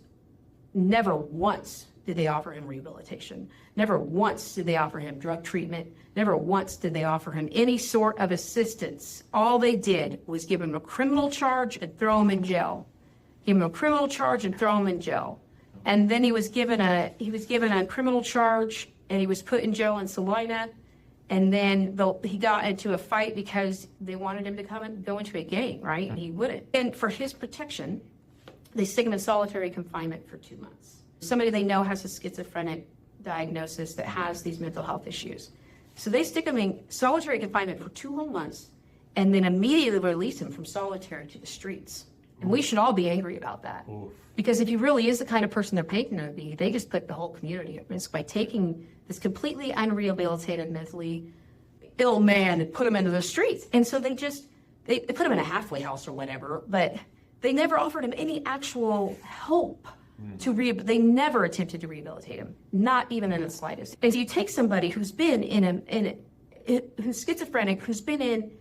never once did they offer him rehabilitation. Never once did they offer him drug treatment. Never once did they offer him any sort of assistance. All they did was give him a criminal charge and throw him in jail. Give him a criminal charge and throw him in jail. And then he was given a criminal charge and he was put in jail in Salina. And then he got into a fight because they wanted him to come and go into a gang, right? And he wouldn't. And for his protection, they stick him in solitary confinement for 2 months. Somebody they know has a schizophrenic diagnosis that has these mental health issues. So they stick him in solitary confinement for 2 whole months and then immediately release him from solitary to the streets. And we should all be angry about that. Oof. Because if he really is the kind of person they're painting him to be, they just put the whole community at risk by taking this completely unrehabilitated, mentally ill man and put him into the streets. And so they put him in a halfway house or whatever, but they never offered him any actual help they never attempted to rehabilitate him, not even in the slightest. And so you take somebody who's been who's schizophrenic, who's been in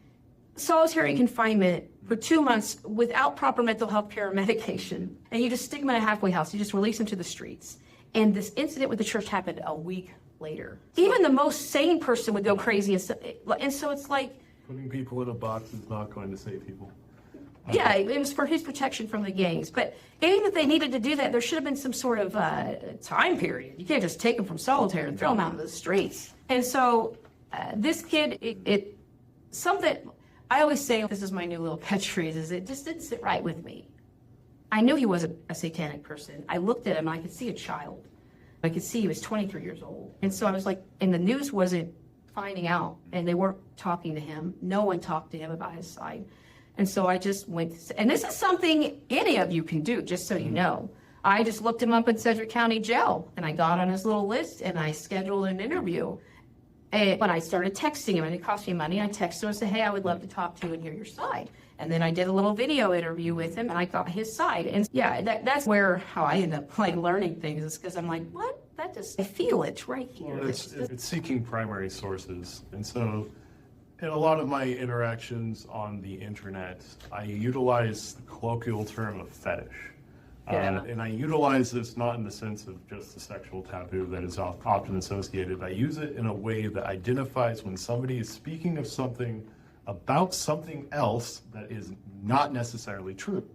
solitary confinement for 2 months without proper mental health care or medication, and you just stick them in a halfway house, you just release them to the streets. And this incident with the church happened a week later. Even the most sane person would go crazy. And so it's like... Putting people in a box is not going to save people. Yeah, it was for his protection from the gangs. But even if they needed to do that, there should have been some sort of time period. You can't just take him from solitary and throw him out into the streets. And so this kid, something... I always say, this is my new little catchphrase, is it just didn't sit right with me. I knew he wasn't a satanic person. I looked at him and I could see a child. I could see he was 23 years old. And so I was like, and the news wasn't finding out and they weren't talking to him. No one talked to him about his side. And so I just went, and this is something any of you can do, just so you know. I just looked him up in Sedgwick County Jail and I got on his little list and I scheduled an interview. And when I started texting him, and it cost me money, I texted him and said, hey, I would love to talk to you and hear your side. And then I did a little video interview with him, and I got his side. And yeah, that's how I end up learning things, is because I'm like, what? I feel it right here. Well, it's seeking primary sources. And so in a lot of my interactions on the internet, I utilize the colloquial term of fetish. Yeah. And I utilize this not in the sense of just the sexual taboo that is often associated. I use it in a way that identifies when somebody is speaking of something about something else that is not necessarily true.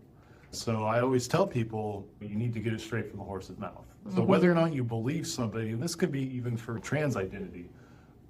So I always tell people, you need to get it straight from the horse's mouth. So whether or not you believe somebody, and this could be even for trans identity,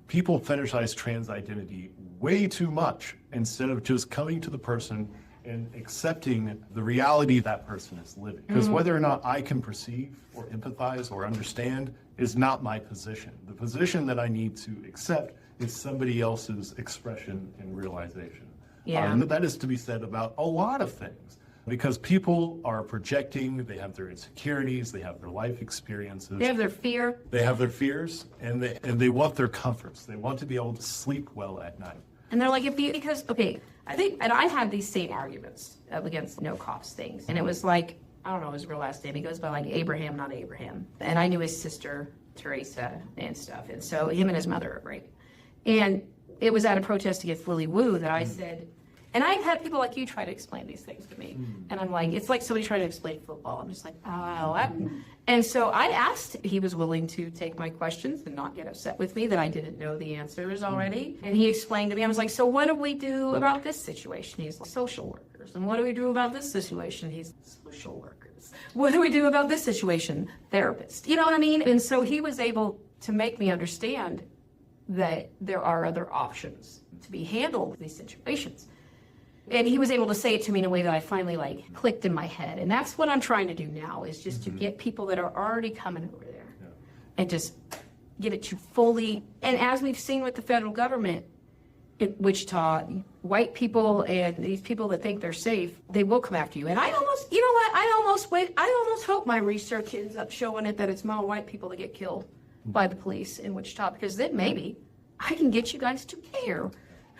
people fetishize trans identity way too much instead of just coming to the person and accepting the reality that person is living. Because whether or not I can perceive or empathize or understand is not my position. The position that I need to accept is somebody else's expression and realization. Yeah. And that is to be said about a lot of things. Because people are projecting, they have their insecurities, they have their life experiences. They have their fear. They have their fears, and they want their comforts. They want to be able to sleep well at night. And they're like, I had these same arguments against no cops things. And it was like, I don't know his real last name. He goes by like Abraham, not Abraham. And I knew his sister, Teresa, and stuff. And so him and his mother are great. And it was at a protest against Lily Wu that I said, and I've had people like you try to explain these things to me. And I'm like, it's like somebody trying to explain football. I'm just like, oh, what? And so I asked if he was willing to take my questions and not get upset with me that I didn't know the answers already. And he explained to me, I was like, so what do we do about this situation? He's like, social workers. And what do we do about this situation? He's social workers. What do we do about this situation? Therapist. You know what I mean? And so he was able to make me understand that there are other options to be handled in these situations. And he was able to say it to me in a way that I finally clicked in my head. And that's what I'm trying to do now, is just to get people that are already coming over there and just get it to fully, and as we've seen with the federal government, in Wichita, white people and these people that think they're safe, they will come after you. And I almost, you know what? I almost hope my research ends up showing it that it's more white people that get killed by the police in Wichita, because then maybe I can get you guys to care.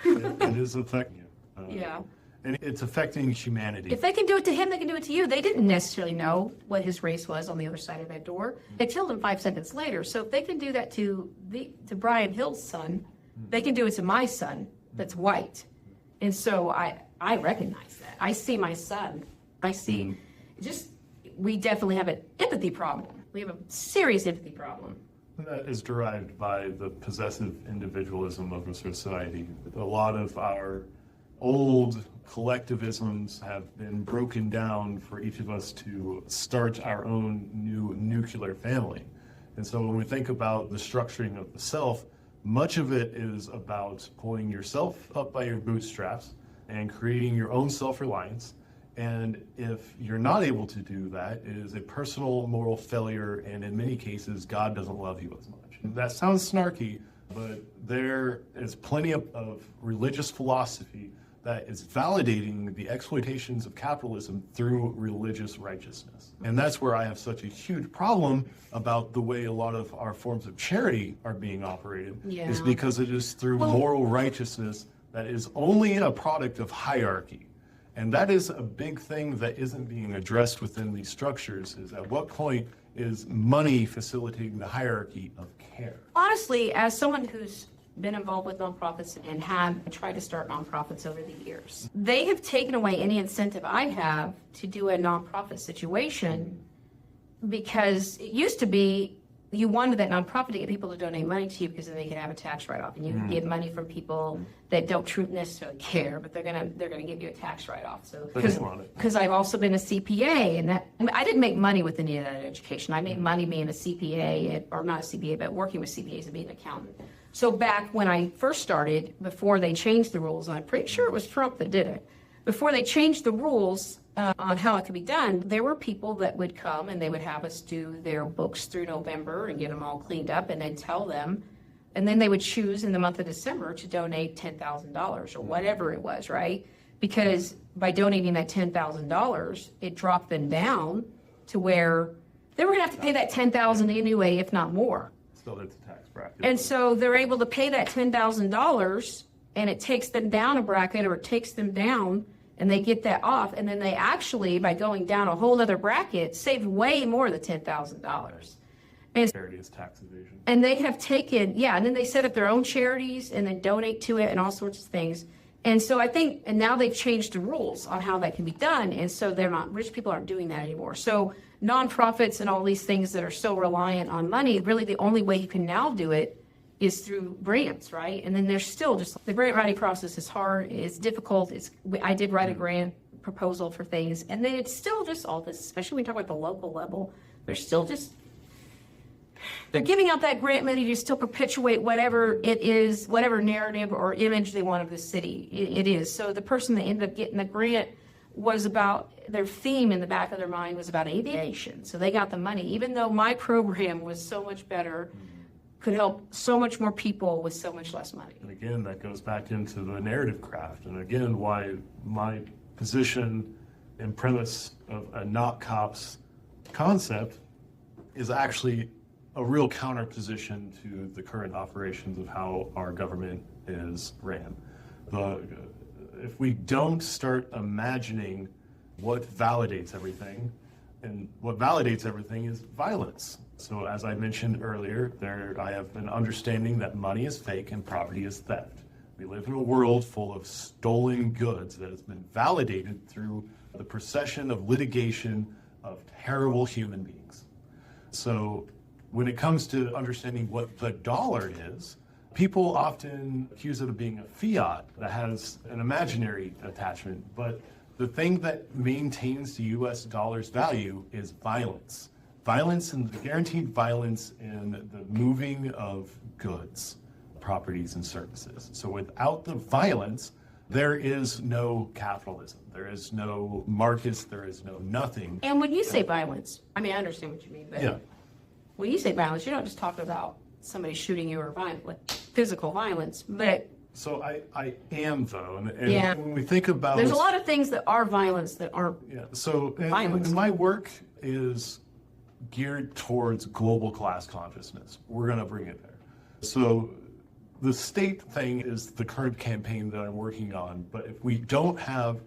It is affecting you. Yeah. And it's affecting humanity. If they can do it to him, they can do it to you. They didn't necessarily know what his race was on the other side of that door. They killed him 5 seconds later. So if they can do that to Brian Hill's son, they can do it to my son that's white. And so I recognize that. I see my son. I see we definitely have an empathy problem. We have a serious empathy problem. That is derived by the possessive individualism of a society. A lot of our old collectivisms have been broken down for each of us to start our own new nuclear family. And so when we think about the structuring of the self, much of it is about pulling yourself up by your bootstraps and creating your own self-reliance. And if you're not able to do that, it is a personal moral failure, and in many cases, God doesn't love you as much. And that sounds snarky, but there is plenty of religious philosophy that is validating the exploitations of capitalism through religious righteousness. And that's where I have such a huge problem about the way a lot of our forms of charity are being operated, is because it is through moral righteousness that is only a product of hierarchy. And that is a big thing that isn't being addressed within these structures, is at what point is money facilitating the hierarchy of care? Honestly, as someone who's been involved with nonprofits and have tried to start nonprofits over the years, they have taken away any incentive I have to do a nonprofit situation, because it used to be you wanted that nonprofit to get people to donate money to you because then they could have a tax write-off, and you can get money from people that don't necessarily care, but they're gonna give you a tax write-off. So because I've also been a CPA, and I didn't make money with any of that education. I made money being a CPA, or not a CPA, but working with CPAs and being an accountant. So back when I first started, before they changed the rules, and I'm pretty sure it was Trump that did it, before they changed the rules on how it could be done, there were people that would come and they would have us do their books through November and get them all cleaned up, and then tell them, and then they would choose in the month of December to donate $10,000 or whatever it was, right? Because by donating that $10,000, it dropped them down to where they were gonna have to pay that $10,000 anyway, if not more. Still, it's a tax bracket. And so they're able to pay that $10,000, and it takes them down a bracket, or it takes them down, and they get that off. And then they actually, by going down a whole other bracket, save way more than $10,000. And charity is tax evasion. And they have taken, and then they set up their own charities and then donate to it and all sorts of things. And so I think, and now they've changed the rules on how that can be done. And so rich people aren't doing that anymore. So nonprofits and all these things that are so reliant on money, really the only way you can now do it is through grants, right? And then there's still just, the grant writing process is hard, it's difficult. I did write a grant proposal for things, and then it's still just all this, especially when you talk about the local level, they're still just, they're giving out that grant money to still perpetuate whatever it is, whatever narrative or image they want of the city it is. So the person that ended up getting the grant was about, their theme in the back of their mind was about aviation. So they got the money, even though my program was so much better, could help so much more people with so much less money. And again, that goes back into the narrative craft. And again, why my position and premise of a not cops concept is actually a real counter-position to the current operations of how our government is ran. If we don't start imagining what validates everything, and what validates everything is violence. So as I mentioned earlier, I have an understanding that money is fake and property is theft. We live in a world full of stolen goods that has been validated through the procession of litigation of terrible human beings. So when it comes to understanding what the dollar is, people often accuse it of being a fiat that has an imaginary attachment, but the thing that maintains the US dollar's value is violence. Violence, and the guaranteed violence in the moving of goods, properties, and services. So without the violence, there is no capitalism. There is no markets. There is no nothing. And when you say violence, I mean, I understand what you mean, but when you say violence, you're not just talking about somebody shooting you or physical violence, but So I am, though. And Yeah. when we think about... There's a lot of things that are violence that aren't. Yeah, so Violence. and my work is geared towards global class consciousness. We're going to bring it there. So the state thing is the current campaign that I'm working on, but if we don't have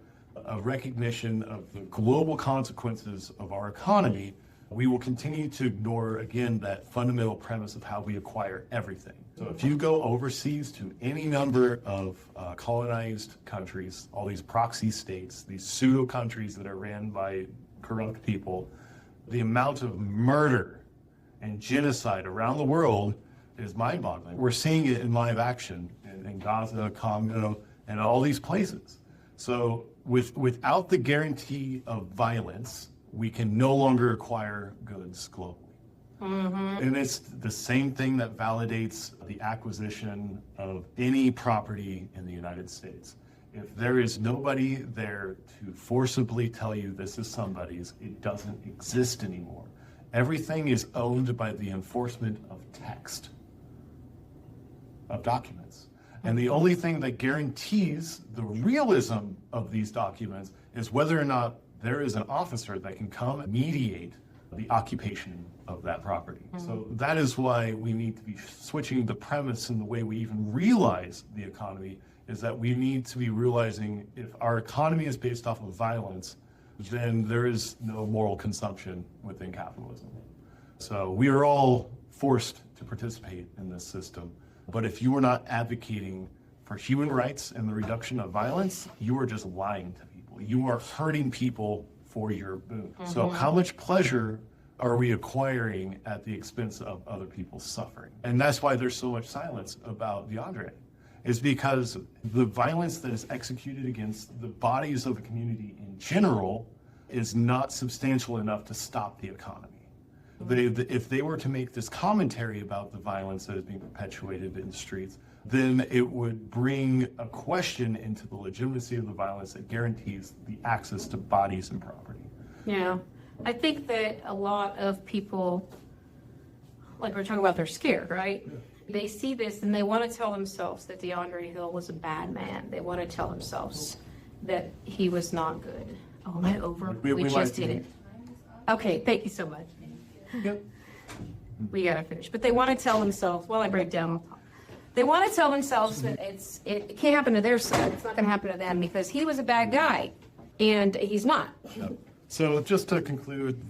a recognition of the global consequences of our economy, we will continue to ignore, again, that fundamental premise of how we acquire everything. So if you go overseas to any number of colonized countries, all these proxy states, these pseudo countries that are ran by corrupt people, the amount of murder and genocide around the world is mind-boggling. We're seeing it in live action in Gaza, Congo, and all these places. So without the guarantee of violence, we can no longer acquire goods globally. And it's the same thing that validates the acquisition of any property in the United States. If there is nobody there to forcibly tell you this is somebody's, it doesn't exist anymore. Everything is owned by the enforcement of text, of documents. And the only thing that guarantees the realism of these documents is whether or not there is an officer that can come and mediate the occupation of that property. So that is why we need to be switching the premise in the way we even realize the economy, is that we need to be realizing if our economy is based off of violence, then there is no moral consumption within capitalism. So we are all forced to participate in this system. But if you are not advocating for human rights and the reduction of violence, you are just lying to people. You are hurting people for your boon. So how much pleasure are we acquiring at the expense of other people's suffering? And that's why there's so much silence about DeAndre, is because the violence that is executed against the bodies of the community in general is not substantial enough to stop the economy. If they were to make this commentary about the violence that is being perpetuated in the streets, then it would bring a question into the legitimacy of the violence that guarantees the access to bodies and property. Yeah. I think that a lot of people, like we're talking about, they're scared, right? Yeah. They see this and they want to tell themselves that DeAndre Hill was a bad man. They want to tell themselves that he was not good. Oh, am I over? We just did it. Okay, thank you so much. Yep. We gotta finish. But they want to tell themselves, while I break down, they want to tell themselves that it can't happen to their son. It's not going to happen to them because he was a bad guy, and he's not. Yep. So just to conclude,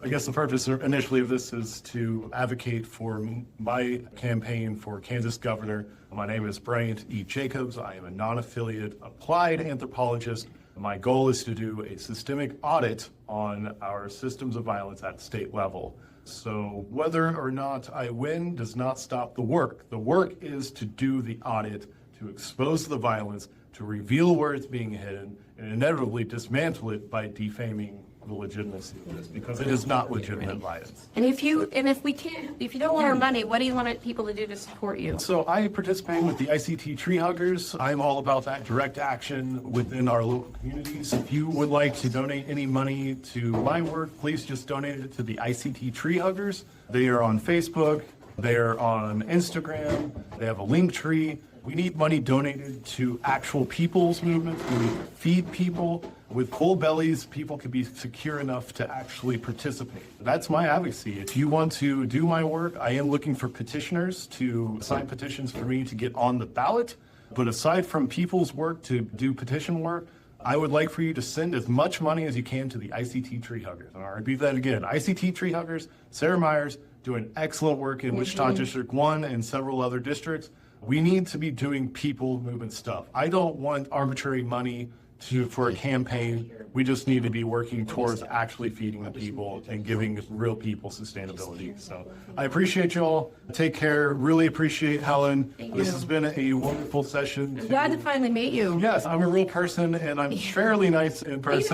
I guess the purpose initially of this is to advocate for my campaign for Kansas governor. My name is Bryant E. Jacobs. I am a non-affiliate applied anthropologist. My goal is to do a systemic audit on our systems of violence at state level. So whether or not I win does not stop the work. The work is to do the audit, to expose the violence, to reveal where it's being hidden, and inevitably dismantle it by defaming the legitimacy of this, because it is not legitimate violence. And if you don't want our money, what do you want people to do to support you? So I participate with the ICT Tree Huggers. I'm all about that direct action within our local communities. If you would like to donate any money to my work, please just donate it to the ICT Tree Huggers. They are on Facebook. They are on Instagram. They have a link tree. We need money donated to actual people's movements. We need to feed people. With full bellies, people can be secure enough to actually participate. That's my advocacy. If you want to do my work, I am looking for petitioners to sign petitions for me to get on the ballot. But aside from people's work to do petition work, I would like for you to send as much money as you can to the ICT Tree Huggers. And I'll repeat that again. ICT Tree Huggers, Sarah Myers, doing excellent work in Wichita District 1 and several other districts. We need to be doing people movement stuff. I don't want arbitrary money for a campaign. We just need to be working towards actually feeding the people and giving real people sustainability. So I appreciate you all. Take care. Really appreciate Helen. This has been a wonderful session. I'm glad to finally meet you. Yes, I'm a real person and I'm fairly nice in person.